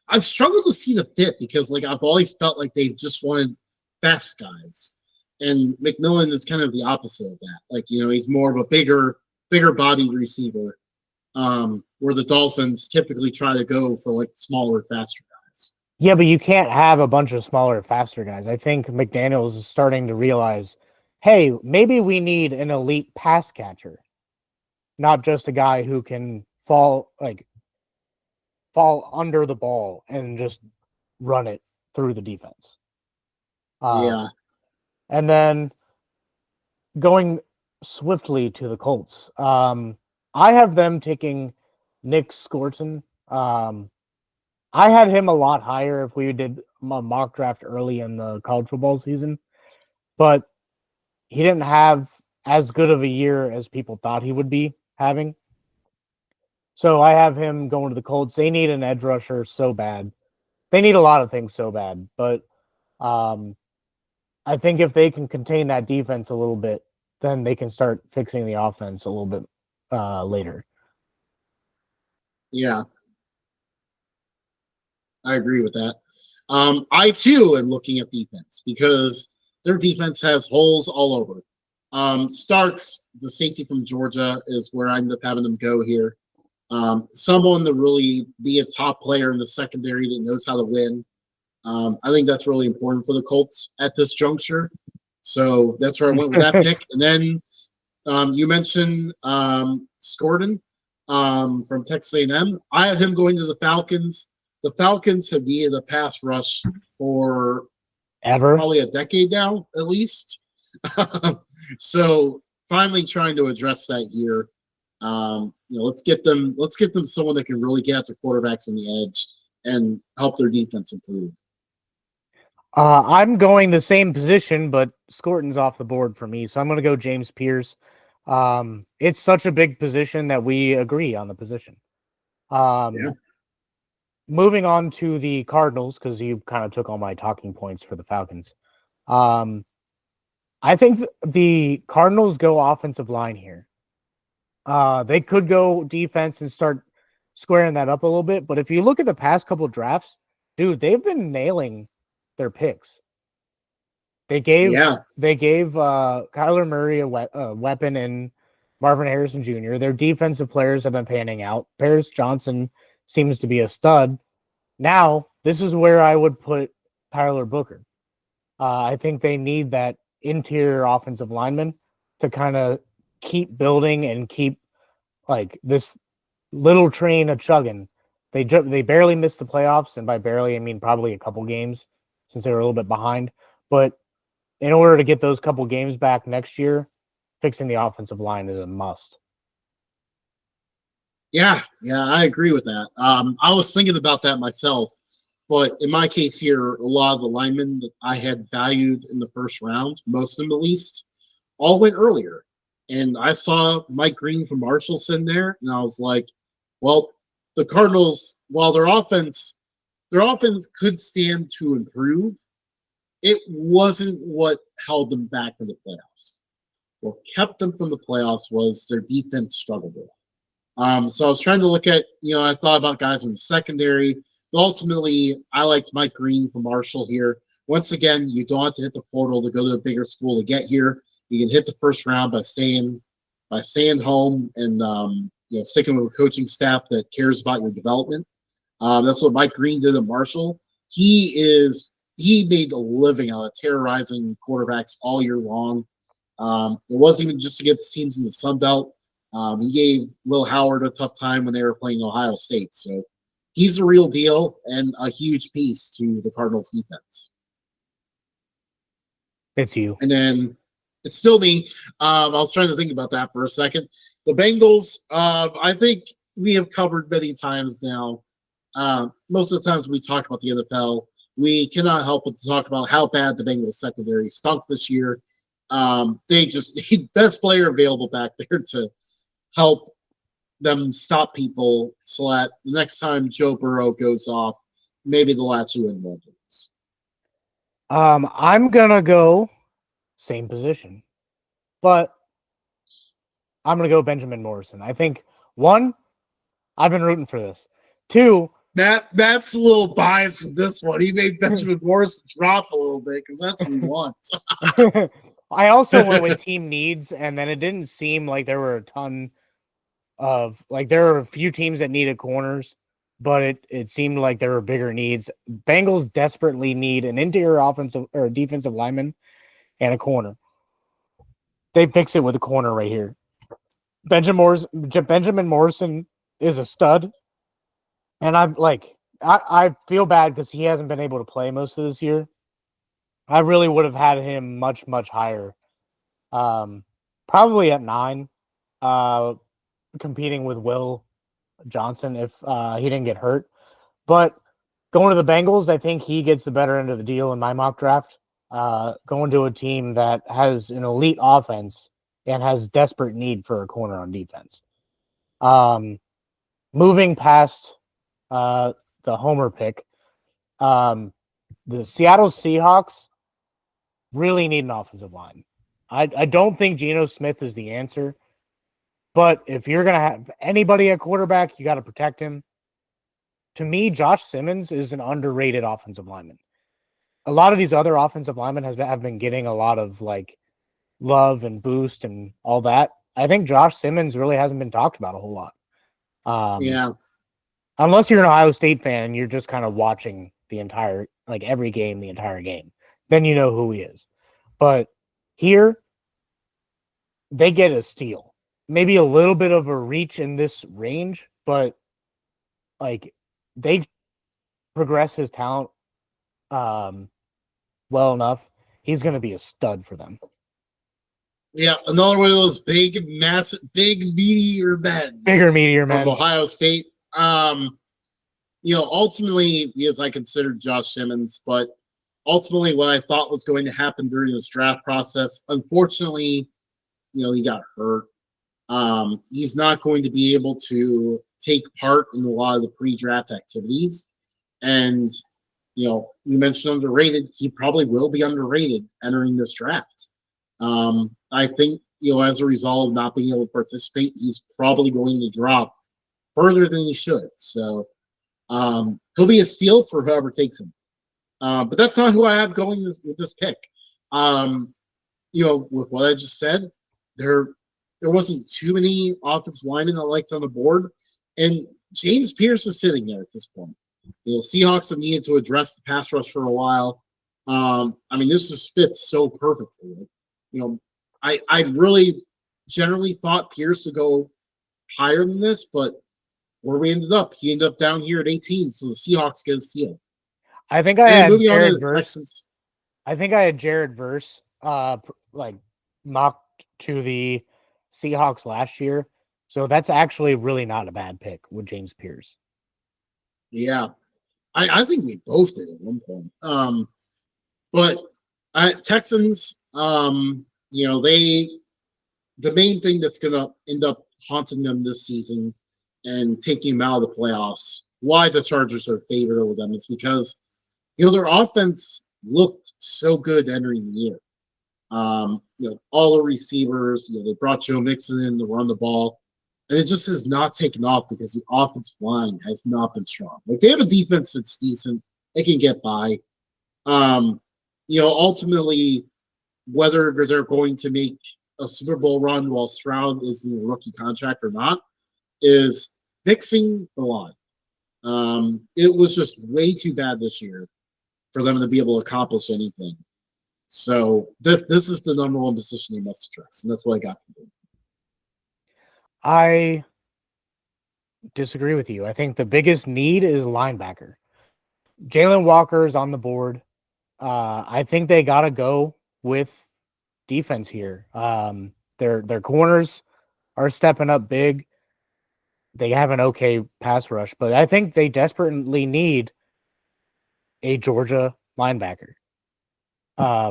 I've struggled to see the fit because like I've always felt like they've just wanted fast guys. And McMillan is kind of the opposite of that. Like, he's more of a bigger bodied receiver. Where the Dolphins typically try to go for like smaller, faster guys. Yeah, but you can't have a bunch of smaller, faster guys. I think McDaniels is starting to realize, hey, maybe we need an elite pass catcher, not just a guy who can fall under the ball and just run it through the defense. Yeah. And then going swiftly to the Colts, I have them taking Nick Scorton. I had him a lot higher if we did a mock draft early in the college football season, but he didn't have as good of a year as people thought he would be having. So I have him going to the Colts. They need an edge rusher so bad. They need a lot of things so bad, but I think if they can contain that defense a little bit, then they can start fixing the offense a little bit later. Yeah. I agree with that. I too am looking at defense because their defense has holes all over. Starks, the safety from Georgia, is where I end up having them go here. Someone to really be a top player in the secondary that knows how to win. I think that's really important for the Colts at this juncture. So that's where I went with that pick. And then you mentioned Scorton from Texas A&M. I have him going to the Falcons. The Falcons have needed a pass rush for probably a decade now, at least. So finally trying to address that here. Let's get them someone that can really get at the quarterbacks on the edge and help their defense improve. I'm going the same position, but Scorton's off the board for me, so I'm going to go James Pierce. It's such a big position that we agree on the position. Yeah. Moving on to the Cardinals, because you kind of took all my talking points for the Falcons. I think the Cardinals go offensive line here. They could go defense and start squaring that up a little bit, but if you look at the past couple drafts, dude, they've been nailing their picks. They gave Kyler Murray a weapon in Marvin Harrison Jr. Their defensive players have been panning out. Paris Johnson seems to be a stud. Now, this is where I would put Tyler Booker. I think they need that interior offensive lineman to kind of keep building and keep like this little train a chugging. They barely missed the playoffs, and by barely I mean probably a couple games since they were a little bit behind. But in order to get those couple games back next year, fixing the offensive line is a must. Yeah, I agree with that. I was thinking about that myself, but in my case here, a lot of the linemen that I had valued in the first round, most of them at least, all went earlier. And I saw Mike Green from Marshall sitting there, and I was like, well, the Cardinals, while their offense could stand to improve, it wasn't what held them back in the playoffs. What kept them from the playoffs was their defense struggled a lot. So I was trying to look at, I thought about guys in the secondary. But ultimately, I liked Mike Green from Marshall here. Once again, you don't have to hit the portal to go to a bigger school to get here. You can hit the first round by staying home and sticking with a coaching staff that cares about your development. That's what Mike Green did at Marshall. He made a living out of terrorizing quarterbacks all year long. It wasn't even just against teams in the Sun Belt. He gave Will Howard a tough time when they were playing Ohio State. So he's the real deal and a huge piece to the Cardinals defense. It's you. And then it's still me. I was trying to think about that for a second. The Bengals, I think we have covered many times now Most of the times we talk about the NFL, we cannot help but to talk about how bad the Bengals secondary stunk this year. They just need best player available back there to help them stop people so that the next time Joe Burrow goes off, maybe they'll actually win more games. I'm gonna go same position, but I'm gonna go Benjamin Morrison. I think one, I've been rooting for this. Two, Matt's a little biased with this one. He made Benjamin Morrison drop a little bit because that's what he wants. I also went with team needs, and then it didn't seem like there were a ton of there are a few teams that needed corners, but it seemed like there were bigger needs. Bengals desperately need an interior offensive or defensive lineman and a corner. They fix it with a corner right here. Benjamin Morrison is a stud, and I feel bad because he hasn't been able to play most of this year. I really would have had him much higher, probably at 9, competing with Will Johnson if he didn't get hurt. But going to the Bengals, I think he gets the better end of the deal in my mock draft. Going to a team that has an elite offense and has desperate need for a corner on defense. Moving past the Homer pick, the Seattle Seahawks really need an offensive line. I don't think Geno Smith is the answer, but if you're going to have anybody at quarterback, you got to protect him. To me, Josh Simmons is an underrated offensive lineman. A lot of these other offensive linemen have been getting a lot of love and boost and all that. I think Josh Simmons really hasn't been talked about a whole lot. Yeah. Unless you're an Ohio State fan and you're just kind of watching the entire, every game, the entire game, then you know who he is. But here, they get a steal. Maybe a little bit of a reach in this range, but they progress his talent well enough. He's going to be a stud for them. Yeah, another one of those big, massive, meteor men. Bigger meteor men from Ohio State. Ultimately, because I considered Josh Simmons, but ultimately what I thought was going to happen during this draft process, unfortunately, he got hurt. He's not going to be able to take part in a lot of the pre-draft activities. And, you mentioned underrated. He probably will be underrated entering this draft. I think, as a result of not being able to participate, he's probably going to drop further than he should. So he'll be a steal for whoever takes him. But that's not who I have going with this pick. With what I just said, there wasn't too many offensive linemen I liked on the board. And James Pierce is sitting there at this point. Seahawks have needed to address the pass rush for a while. This just fits so perfectly. I really generally thought Pierce would go higher than this, but where we ended up, he ended up down here at 18, so the Seahawks get a steal. I think I had moving Jared on to the Verse. Texans. I think I had Jared Verse mocked to the Seahawks last year. So that's actually really not a bad pick with James Pierce. Yeah. I think we both did at one point. But Texans, the main thing that's going to end up haunting them this season and taking them out of the playoffs, why the Chargers are favored over them, is because, their offense looked so good entering the year. All the receivers, they brought Joe Mixon in to run the ball, and it just has not taken off because the offensive line has not been strong. They have a defense that's decent. They can get by. Ultimately, whether they're going to make a Super Bowl run while Stroud is in a rookie contract or not is fixing the line. It was just way too bad this year for them to be able to accomplish anything. So this is the number one position they must address, and that's what I got from them. I disagree with you. I think the biggest need is linebacker. Jalen Walker is on the board. I think they got to go with defense here. Their corners are stepping up big. they have an okay pass rush, but I think they desperately need a Georgia linebacker.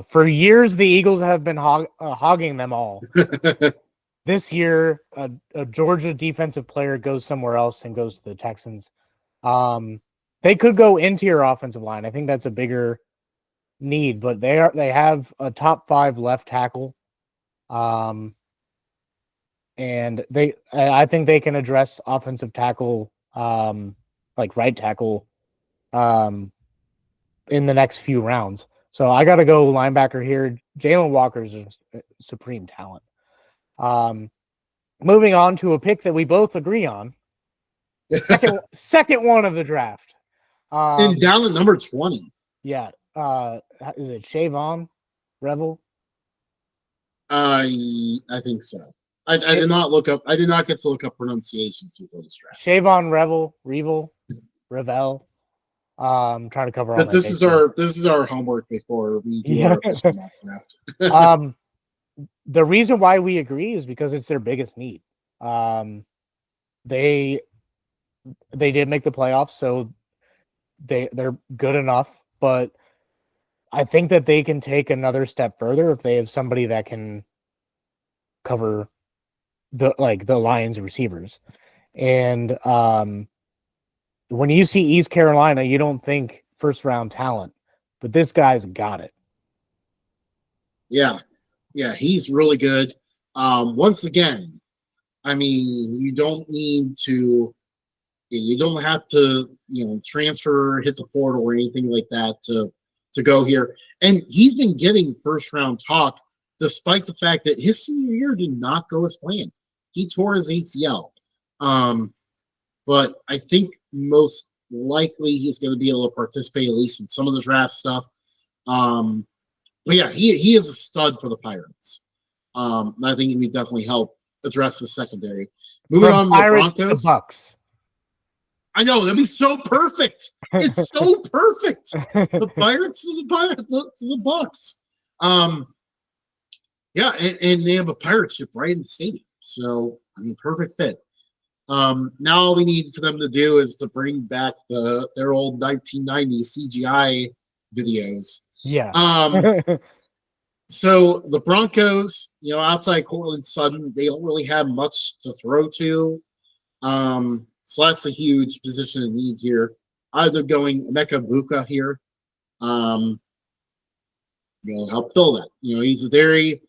For years, the Eagles have been hogging them all. This year, a Georgia defensive player goes somewhere else and goes to the Texans. They could go into your offensive line. I think that's a bigger need, but they have a top 5 left tackle. And I think they can address offensive tackle, like right tackle, in the next few rounds. So I got to go linebacker here. Jalen Walker's a supreme talent. Moving on to a pick that we both agree on. Second one of the draft. And down at number 20. Yeah. Is it Shavon Revel? I think so. I did not look up. I did not get to look up pronunciations before this draft. Shavon Revel. Trying to cover all. But this is our homework before we do our official mock draft. The reason why we agree is because it's their biggest need. They did make the playoffs, so they're good enough, but I think that they can take another step further if they have somebody that can cover the Lions receivers. And when you see East Carolina, you don't think first round talent, but this guy's got it. Yeah, he's really good. Once again, I mean, you don't have to, transfer, hit the portal or anything like that to go here. And he's been getting first round talk, despite the fact that his senior year did not go as planned. He tore his ACL. But I think most likely he's going to be able to participate at least in some of the draft stuff. But yeah, he is a stud for the Pirates. And I think he would definitely help address the secondary. Moving on to the Broncos. To Bucks. I know, that'd be so perfect. It's so perfect. The Pirates to the Bucks. Yeah, and they have a pirate ship right in the stadium. So, I mean, perfect fit. Now all we need for them to do is to bring back their old 1990s CGI videos. Yeah. So the Broncos, outside Cortland Sutton, they don't really have much to throw to. So that's a huge position of need here. Either going Emeka Buka here, help fill that. He's a very,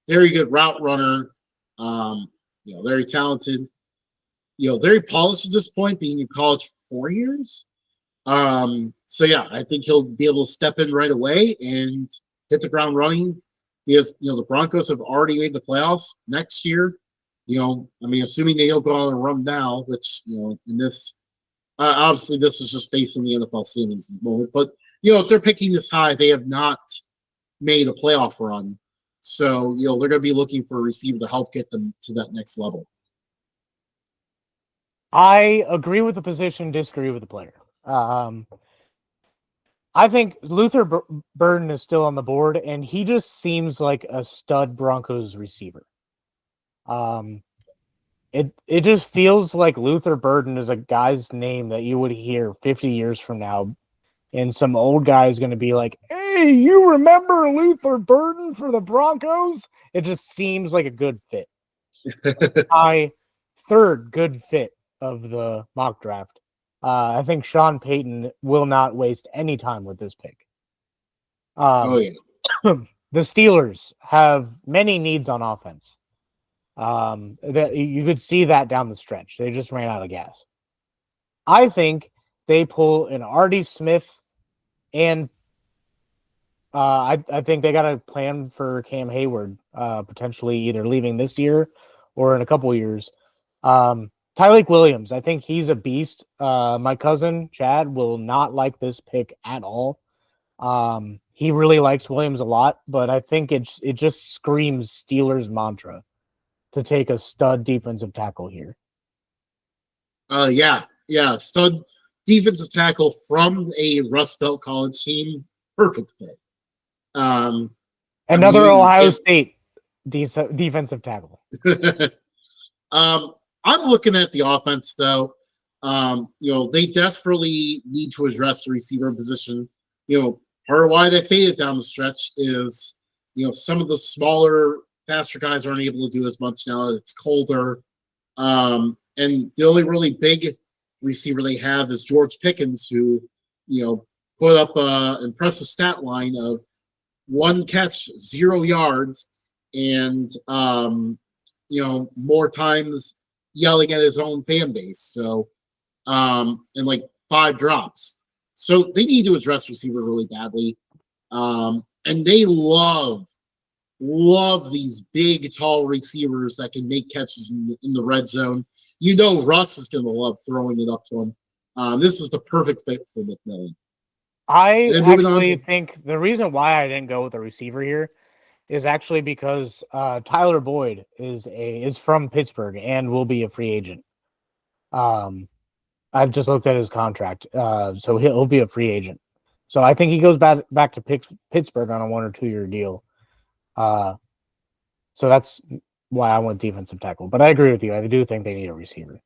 very good route runner. Very talented. Very polished at this point, being in college for 4 years. So yeah, I think he'll be able to step in right away and hit the ground running. Because the Broncos have already made the playoffs next year. Assuming they don't go on a run now, which in this, obviously this is just based on the NFL standings at the moment. But if they're picking this high, they have not made a playoff run. So they're going to be looking for a receiver to help get them to that next level. I agree with the position, disagree with the player. I think Luther Burden is still on the board, and he just seems like a stud Broncos receiver. It just feels like Luther Burden is a guy's name that you would hear 50 years from now, and some old guy is going to be like, "Hey, you remember Luther Burden for the Broncos?" It just seems like a good fit. My third good fit of the mock draft. I think Sean Payton will not waste any time with this pick. The Steelers have many needs on offense. That you could see that down the stretch. They just ran out of gas. I think they pull an Artie Smith, and I think they got a plan for Cam Hayward, potentially either leaving this year or in a couple years. Tyreek Williams, I think he's a beast. My cousin, Chad, will not like this pick at all. He really likes Williams a lot, but I think it just screams Steelers mantra to take a stud defensive tackle here. Stud defensive tackle from a Rust Belt college team. Perfect fit. Ohio State defensive tackle. I'm looking at the offense though. They desperately need to address the receiver position. Part of why they faded down the stretch is, some of the smaller, faster guys aren't able to do as much now that it's colder. And the only really big receiver they have is George Pickens, who, put up an impressive stat line of 1 catch, 0 yards, and more times yelling at his own fan base. So, and like 5 drops. So they need to address receiver really badly. And they love these big, tall receivers that can make catches in the red zone. Russ is going to love throwing it up to him. This is the perfect fit for McMillan. I actually think the reason why I didn't go with the receiver here is actually because Tyler Boyd is from Pittsburgh and will be a free agent. I've just looked at his contract, so he'll be a free agent. So I think he goes back to Pittsburgh on a 1 or 2 year deal. So that's why I went defensive tackle. But I agree with you. I do think they need a receiver.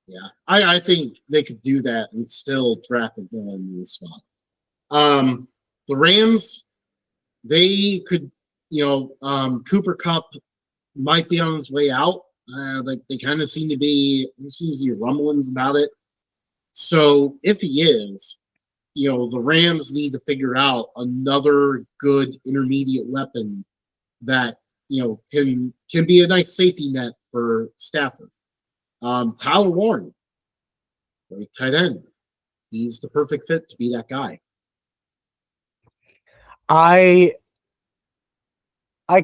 Yeah, I think they could do that and still draft a villain in the spot. The Rams, they could, Cooper Kupp might be on his way out. They kind of seems to be rumblings about it. So if he is, the Rams need to figure out another good intermediate weapon that can be a nice safety net for Stafford. Tyler Warren, great tight end. He's the perfect fit to be that guy. I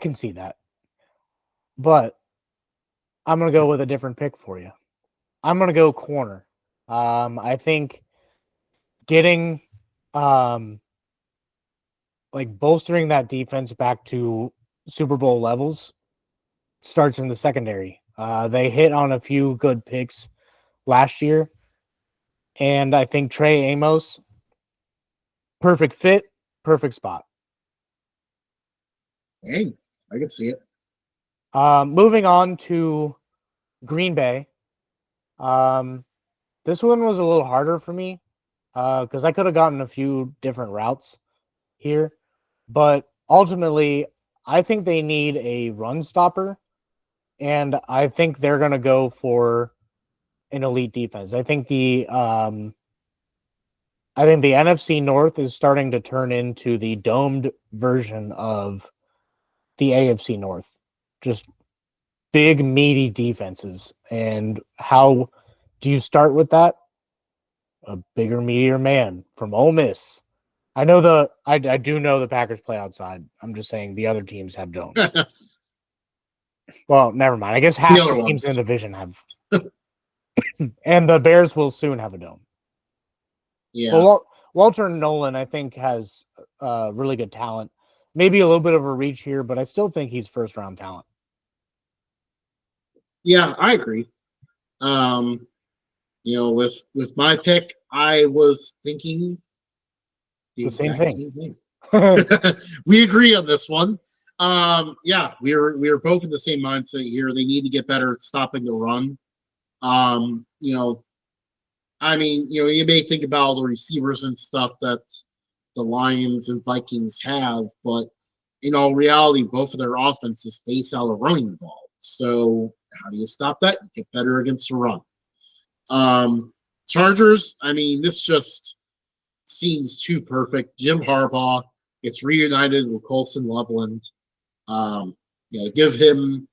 can see that, but I'm gonna go with a different pick for you. I'm gonna go corner. I think getting bolstering that defense back to Super Bowl levels starts in the secondary. They hit on a few good picks last year, and I think Trey Amos, perfect fit, perfect spot. Hey, I can see it. Moving on to Green Bay. This one was a little harder for me because I could have gotten a few different routes here, but ultimately, I think they need a run stopper, and I think they're going to go for an elite defense. I think the NFC North is starting to turn into the domed version of the AFC North. Just big, meaty defenses. And how do you start with that? A bigger, meatier man from Ole Miss. I do know the Packers play outside. I'm just saying the other teams have domes. Well, never mind. I guess half the teams in the division have. And the Bears will soon have a dome. Yeah. Well, Walter Nolan, I think, has really good talent. Maybe a little bit of a reach here, but I still think he's first-round talent. Yeah, I agree. With my pick, I was thinking the exact same thing. We agree on this one. Yeah, we were both in the same mindset here. They need to get better at stopping the run. You may think about all the receivers and stuff that the Lions and Vikings have, but in all reality, both of their offense is based out of running the ball. So how do you stop that? You get better against the run. Chargers, this just seems too perfect. Jim Harbaugh gets reunited with Colson Loveland. Give an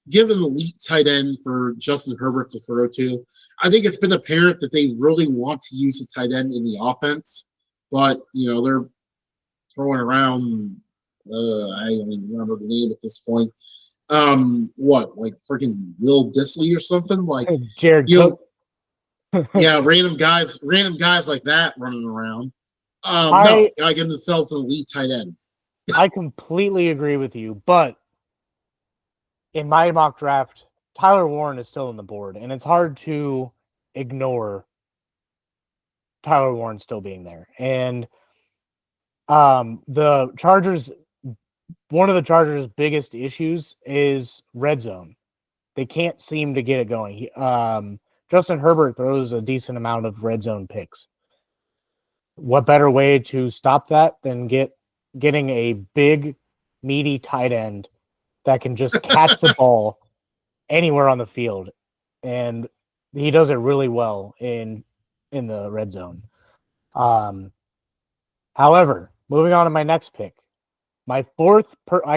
elite tight end for Justin Herbert to throw to. I think it's been apparent that they really want to use a tight end in the offense, but they're throwing around. I don't even remember the name at this point. Like freaking Will Disley or something? Like Jared Cook. Yeah, random guys like that running around. No, I give themselves an elite tight end. I completely agree with you, but in my mock draft, Tyler Warren is still on the board, and it's hard to ignore Tyler Warren still being there. And the Chargers, one of the Chargers' biggest issues is red zone. they can't seem to get it going. Justin Herbert throws a decent amount of red zone picks. What better way to stop that than getting a big, meaty tight end that can just catch the ball anywhere on the field, and he does it really well in the red zone. However, moving on to my next pick, I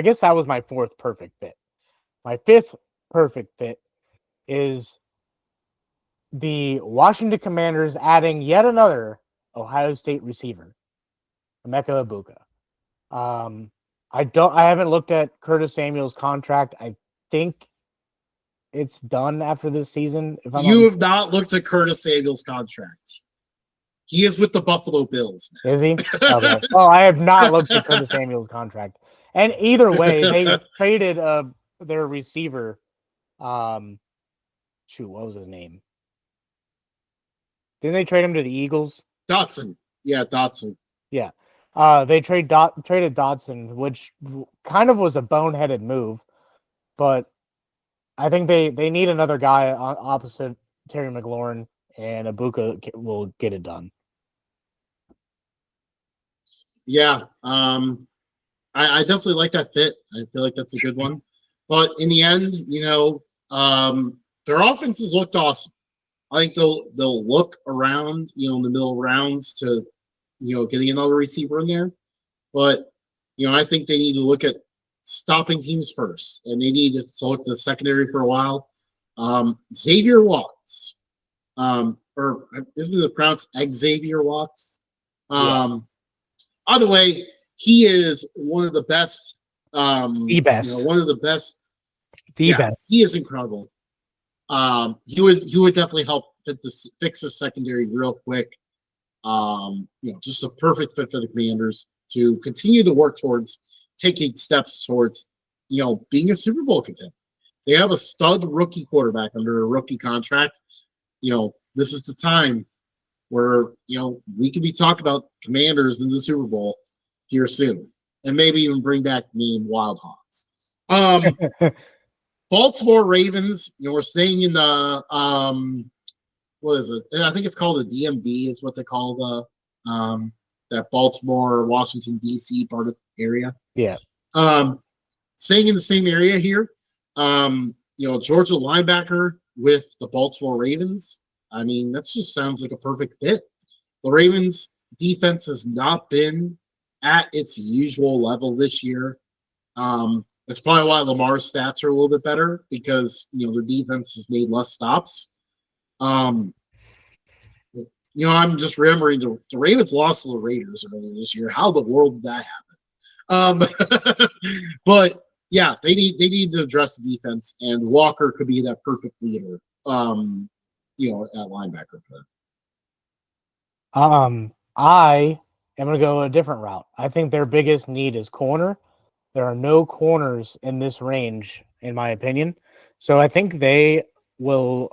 guess that was my fourth perfect fit. My fifth perfect fit is the Washington Commanders adding yet another Ohio State receiver, Emeka Ibuka. I haven't looked at Curtis Samuel's contract. I think it's done after this season. If I'm You have not looked at Curtis Samuel's contract. He is with the Buffalo Bills. Is he? Okay. Well, I have not looked at Curtis Samuel's contract. And either way, they traded their receiver. What was his name? Didn't they trade him to the Eagles? Dotson. Yeah, Dotson. Yeah. They traded Dotson, which kind of was a boneheaded move, but I think they need another guy opposite Terry McLaurin, and Ibuka will get it done. Yeah, I definitely like that fit. I feel like that's a good one. But in the end, their offenses looked awesome. I think they'll look around, in the middle rounds to, getting another receiver in there. But I think they need to look at stopping teams first, and they need to select the secondary for a while. Xavier Watts, or isn't it pronounced Xavier Watts? Either way, he is one of the best. The best. One of the best. The best. He is incredible. He would definitely help fix the secondary real quick. Just a perfect fit for the Commanders to continue to work towards taking steps towards, being a Super Bowl contender. They have a stud rookie quarterback under a rookie contract. This is the time where, we can be talking about Commanders in the Super Bowl here soon, and maybe even bring back the name Wild Hogs. Baltimore Ravens, we're staying in the what is it? I think it's called the DMV is what they call the that Baltimore, Washington, D.C. part of the area. Yeah. Staying in the same area here. Georgia linebacker with the Baltimore Ravens. I mean, that just sounds like a perfect fit. The Ravens defense has not been at its usual level this year. That's probably why Lamar's stats are a little bit better because, their defense has made less stops. I'm just remembering the Ravens lost to the Raiders earlier this year. How the world did that happen? But yeah, they need to address the defense, and Walker could be that perfect leader. At linebacker for them. I am going to go a different route. I think their biggest need is corner. There are no corners in this range, in my opinion. So I think they will.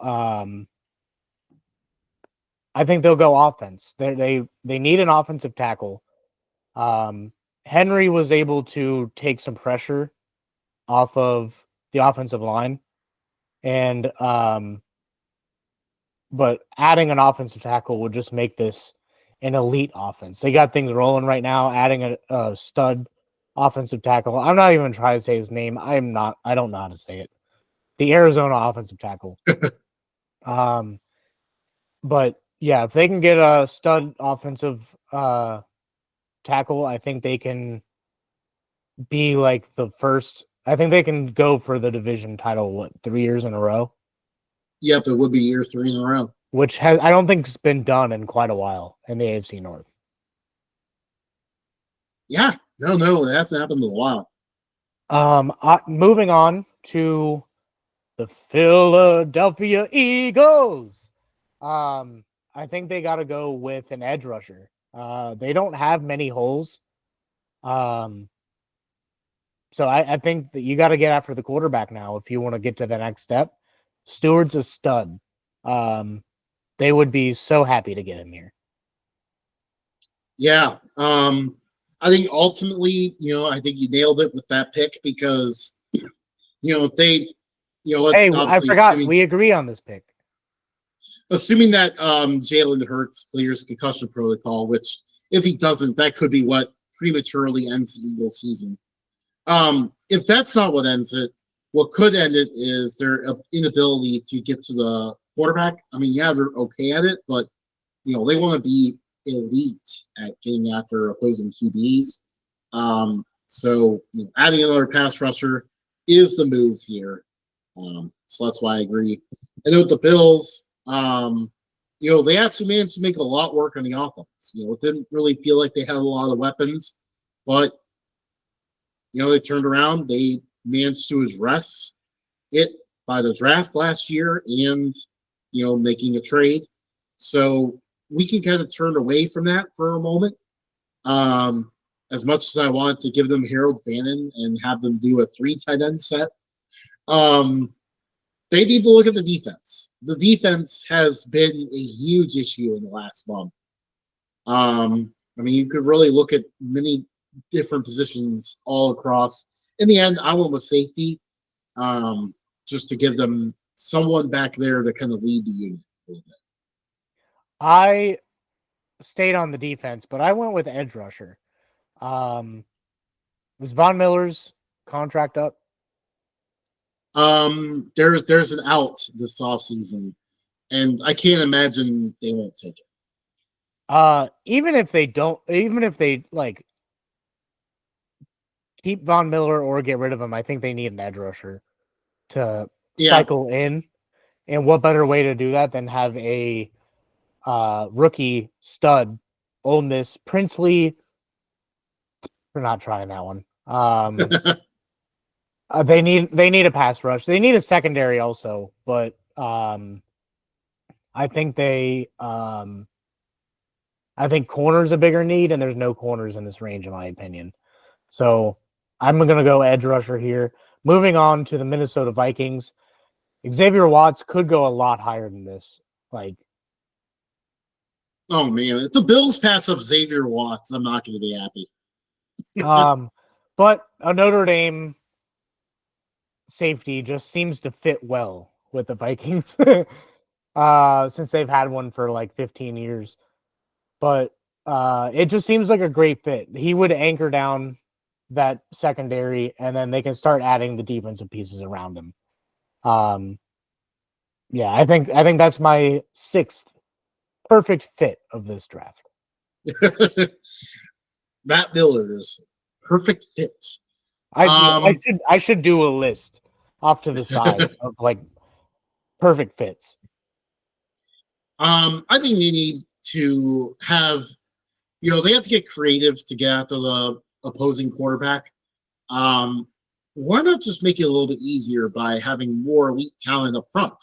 I think they'll go offense. They need an offensive tackle. Henry was able to take some pressure off of the offensive line, and but adding an offensive tackle would just make this an elite offense. They got things rolling right now. Adding a stud offensive tackle. I'm not even trying to say his name. I don't know how to say it. The Arizona offensive tackle. But yeah, if they can get a stud offensive tackle, I think they can be like the first. I think they can go for the division title, 3 years in a row? Yep, it would be year 3 in a row. Which I don't think has been done in quite a while in the AFC North. Yeah, no, it hasn't happened in a while. Moving on to the Philadelphia Eagles. I think they got to go with an edge rusher. They don't have many holes. So I think that you got to get after the quarterback now if you want to get to the next step. Stewart's a stud. They would be so happy to get him here. Yeah. I think ultimately, I think you nailed it with that pick because, if they Hey, I obviously forgot we agree on this pick. assuming that Jalen Hurts clears concussion protocol, which if he doesn't, that could be what prematurely ends the Eagles season. If that's not what ends it, what could end it is their inability to get to the quarterback. I mean, yeah, they're okay at it, but they want to be elite at getting after opposing QBs. So adding another pass rusher is the move here. So that's why I agree. And with the Bills, they actually managed to make a lot work on the offense. It didn't really feel like they had a lot of weapons, but they turned around. They managed to address it by the draft last year and making a trade. So we can kind of turn away from that for a moment. As much as I want to give them Harold Fannin and have them do a 3 tight end set, they need to look at the defense. The defense has been a huge issue in the last month. I mean, you could really look at many different positions all across. In the end, I went with safety, just to give them someone back there to kind of lead the unit a little bit. I stayed on the defense, but I went with edge rusher. Was Von Miller's contract up? There's an out this offseason, and I can't imagine they won't take it. Even if they like keep Von Miller or get rid of him, I think they need an edge rusher to cycle in. And what better way to do that than have a rookie stud, Ole Miss, Princely? We're not trying that one. They need a pass rush. They need a secondary also, but I think I think corner's a bigger need, and there's no corners in this range, in my opinion. So I'm gonna go edge rusher here. Moving on to the Minnesota Vikings, Xavier Watts could go a lot higher than this. Oh man, if the Bills pass up Xavier Watts, I'm not going to be happy. But a Notre Dame safety just seems to fit well with the Vikings since they've had one for like 15 years. But it just seems like a great fit. He would anchor down that secondary, and then they can start adding the defensive pieces around him. Yeah, I think that's my 6th perfect fit of this draft. Matt Miller's perfect fit. I should do a list off to the side of like perfect fits. I think they need to have, they have to get creative to get after the opposing quarterback. Why not just make it a little bit easier by having more elite talent up front?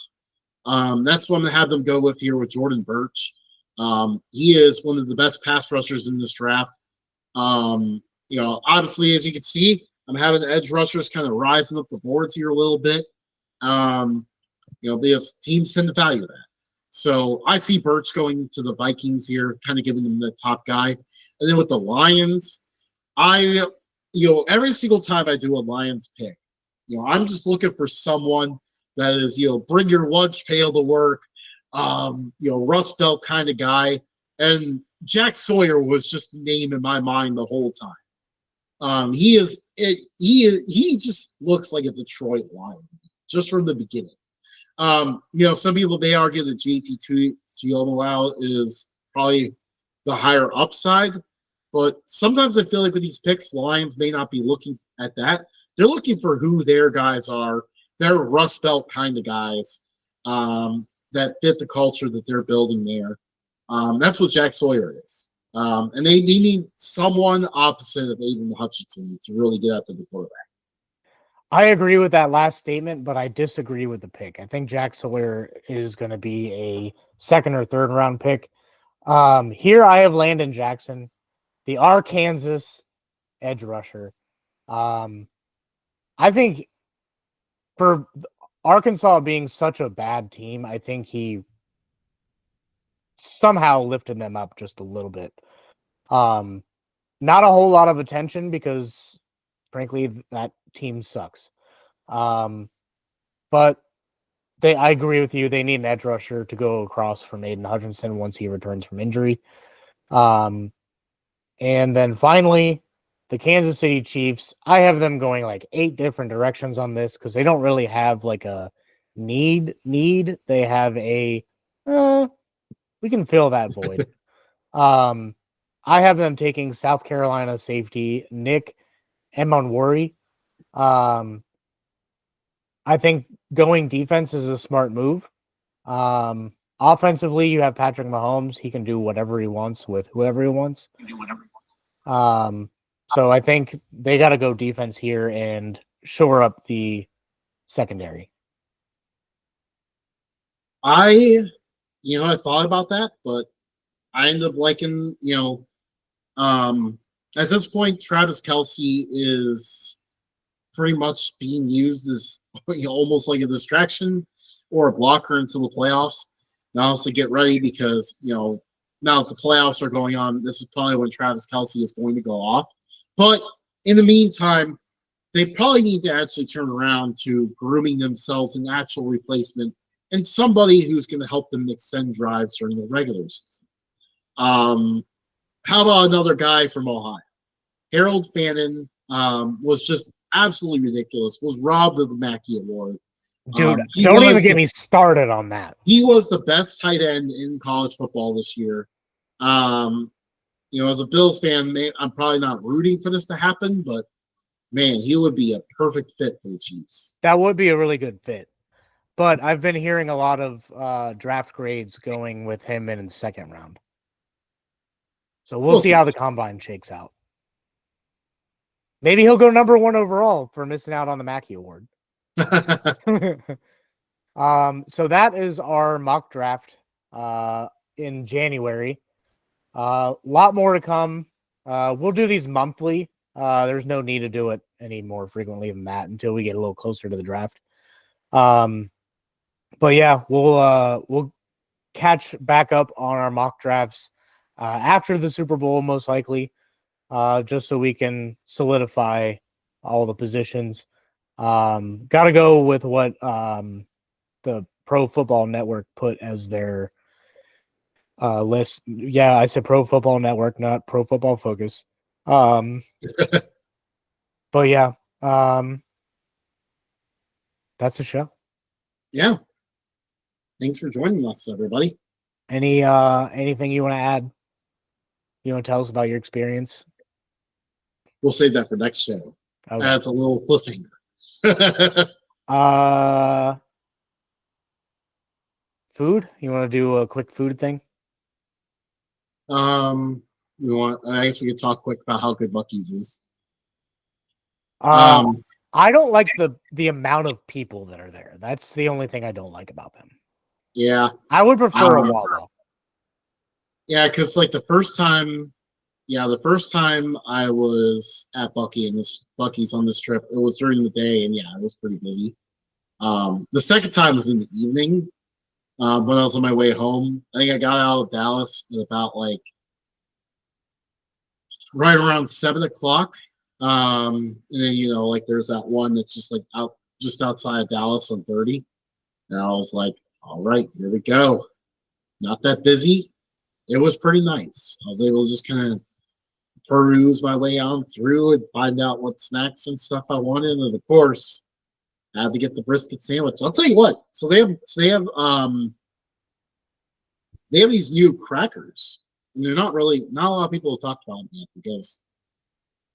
That's what I'm going to have them go with here with Jordan Birch. He is one of the best pass rushers in this draft. Obviously, as you can see, I'm having edge rushers kind of rising up the boards here a little bit. Because teams tend to value that. So I see Birch going to the Vikings here, kind of giving them the top guy. And then with the Lions, every single time I do a Lions pick, I'm just looking for someone that is, bring your lunch pail to work, Rust Belt kind of guy. And Jack Sawyer was just the name in my mind the whole time. He just looks like a Detroit Lion just from the beginning. Some people may argue that JT Tuimoloau is probably the higher upside, but sometimes I feel like with these picks, Lions may not be looking at that. They're looking for who their guys are. They're Rust Belt kind of guys that fit the culture that they're building there. That's what Jack Sawyer is. And they need someone opposite of Aiden Hutchinson to really get after the quarterback. I agree with that last statement, but I disagree with the pick. I think Jack Sawyer is going to be a 2nd or 3rd round pick. Here I have Landon Jackson, the Arkansas edge rusher. I think for Arkansas being such a bad team, I think he somehow lifted them up just a little bit. Not a whole lot of attention because, frankly, that team sucks. but I agree with you. They need an edge rusher to go across from Aiden Hutchinson once he returns from injury. And then finally, the Kansas City Chiefs. I have them going like 8 different directions on this because they don't really have like a need. They have a we can fill that void. I have them taking South Carolina safety Nick Emonwori. I think going defense is a smart move. Offensively, you have Patrick Mahomes. He can do whatever he wants with whoever he wants. So I think they got to go defense here and shore up the secondary. I thought about that, but I ended up liking, at this point, Travis Kelsey is pretty much being used as almost like a distraction or a blocker until the playoffs. Now, also get ready because, now that the playoffs are going on, this is probably when Travis Kelsey is going to go off. But in the meantime, they probably need to actually turn around to grooming themselves an actual replacement and somebody who's going to help them extend drives during the regular season. How about another guy from Ohio? Harold Fannin was just absolutely ridiculous, was robbed of the Mackey Award. Dude, don't even get me started on that. He was the best tight end in college football this year. As a Bills fan, I'm probably not rooting for this to happen, but man, he would be a perfect fit for the Chiefs. That would be a really good fit. But I've been hearing a lot of draft grades going with him in the second round. So we'll see how the combine shakes out. Maybe he'll go number 1 overall for missing out on the Mackey Award. So that is our mock draft in January. A lot more to come. We'll do these monthly. There's no need to do it any more frequently than that until we get a little closer to the draft. But yeah, we'll catch back up on our mock drafts after the Super Bowl, most likely, just so we can solidify all the positions. Got to go with what the Pro Football Network put as their list. Yeah, I said Pro Football Network, not Pro Football Focus. But yeah, that's the show. Yeah. Thanks for joining us, everybody. Anything you want to add? You want to tell us about your experience? We'll save that for next show. Okay. That's a little cliffhanger. Food? You want to do a quick food thing? I guess we could talk quick about how good Buc-ee's is. I don't like the amount of people that are there. That's the only thing I don't like about them. Yeah. I would prefer a Wawa. Yeah, because like the first time I was at Buc-ee's on this trip, it was during the day, and yeah, it was pretty busy. The second time was in the evening when I was on my way home. I think I got out of Dallas at about like right around 7:00. And then there's that one that's just like just outside of Dallas on 30. And I was like, all right, here we go. Not that busy. It was pretty nice. I was able to just kind of peruse my way on through and find out what snacks and stuff I wanted. And of course, I had to get the brisket sandwich. I'll tell you what. So they have these new crackers. And they're not a lot of people have talked about them yet because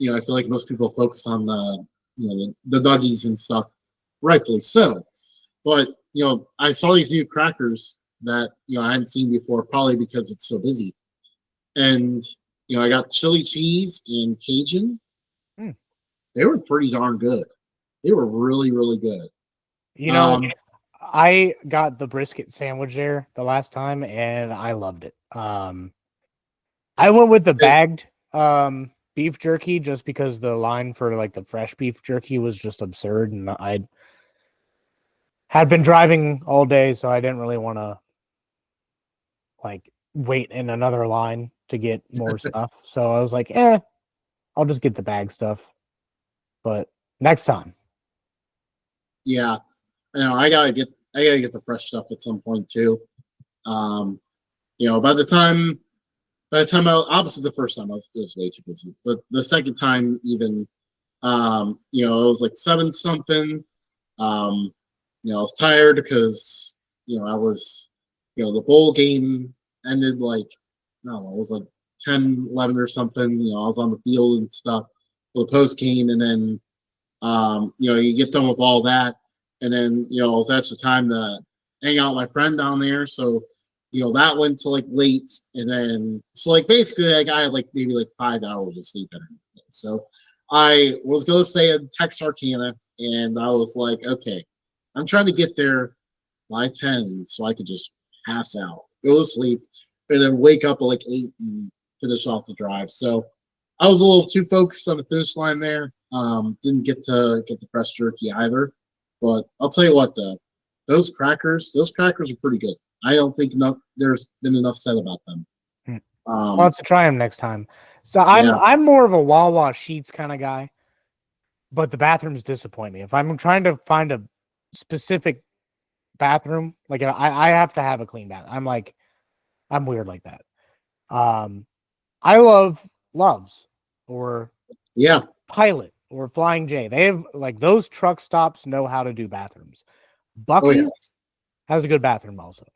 I feel like most people focus on the nuggies and stuff, rightfully so. But I saw these new crackers that I hadn't seen before, probably because it's so busy. And I got chili cheese and Cajun. They were pretty darn good. They were really, really good. I got the brisket sandwich there the last time, and I loved it. I went with the bagged beef jerky just because the line for like the fresh beef jerky was just absurd, and I had been driving all day, so I didn't really want to like wait in another line to get more stuff. So I was like, I'll just get the bag stuff. But next time. Yeah. I gotta get the fresh stuff at some point too. Um, by the time obviously the first time it was way too busy, but the second time even, it was like seven something. Um, I was tired because I was, the bowl game ended like, I don't know, it was like 10, 11 or something. I was on the field and stuff. Well, the post came, and then you get done with all that, and then it was actually time to hang out with my friend down there. So that went to like late, and then so like basically like I had like maybe like 5 hours of sleep. So I was gonna stay in Texarkana, and I was like, okay, I'm trying to get there by 10 so I could just pass out, go to sleep, and then wake up at like 8 and finish off the drive. So I was a little too focused on the finish line there. Didn't get to get the fresh jerky either. But I'll tell you what, though, those crackers are pretty good. I don't think there's been enough said about them. Hmm. I'll have to try them next time. So I'm more of a Wawa Sheets kind of guy, but the bathrooms disappoint me. If I'm trying to find a specific bathroom, like I have to have a clean bath. I'm weird like that. I love Loves or yeah, Pilot or Flying J. They have like those truck stops know how to do bathrooms. oh yeah, Bucky's has a good bathroom also,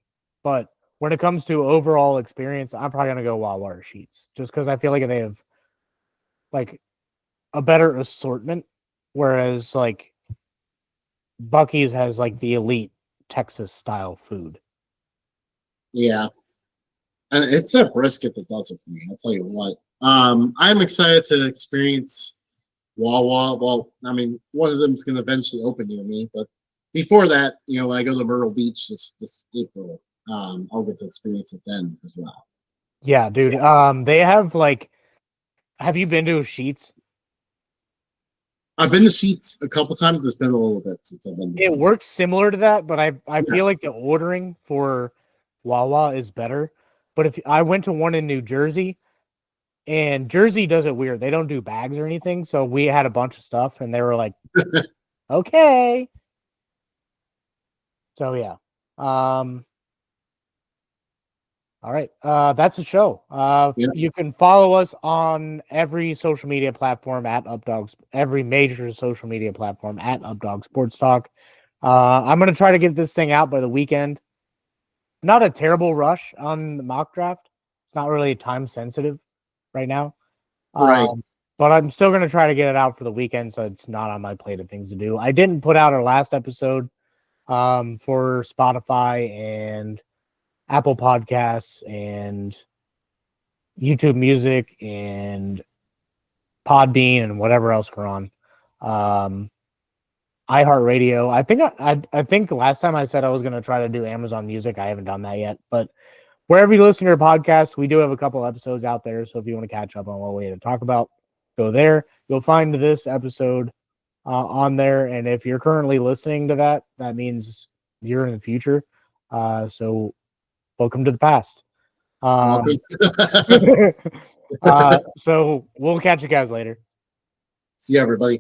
but when it comes to overall experience, I'm probably gonna go Wawa or Sheets just because I feel like they have like a better assortment, whereas like Bucky's has like the elite Texas style food. yeah. And it's that brisket that does it for me. I'll tell you what. I'm excited to experience Wawa. Well, I mean, one of them is going to eventually open near me, but before that, when I go to Myrtle Beach this April, I'll get to experience it then as well. Yeah, dude. They have like, have you been to Sheets? I've been to Sheets a couple times. It's been a little bit since I've been. It works similar to that, but I Yeah. feel like the ordering for Wawa is better. But if I went to one in New Jersey, and Jersey does it weird, they don't do bags or anything. So we had a bunch of stuff, and they were like, "Okay." So yeah. All right. That's the show. Yeah. You can follow us on every social media platform at Updogs, every major social media platform at Updog Sports Talk. I'm going to try to get this thing out by the weekend. Not a terrible rush on the mock draft. It's not really time sensitive right now. Right. But I'm still going to try to get it out for the weekend so it's not on my plate of things to do. I didn't put out our last episode for Spotify and Apple Podcasts and YouTube Music and Podbean and whatever else we're on. iHeartRadio. I think last time I said I was going to try to do Amazon Music. I haven't done that yet, but wherever you listen to our podcast, we do have a couple episodes out there. So if you want to catch up on what we had to talk about, go there. You'll find this episode on there. And if you're currently listening to that, that means you're in the future. So welcome to the past. So we'll catch you guys later. See you, everybody.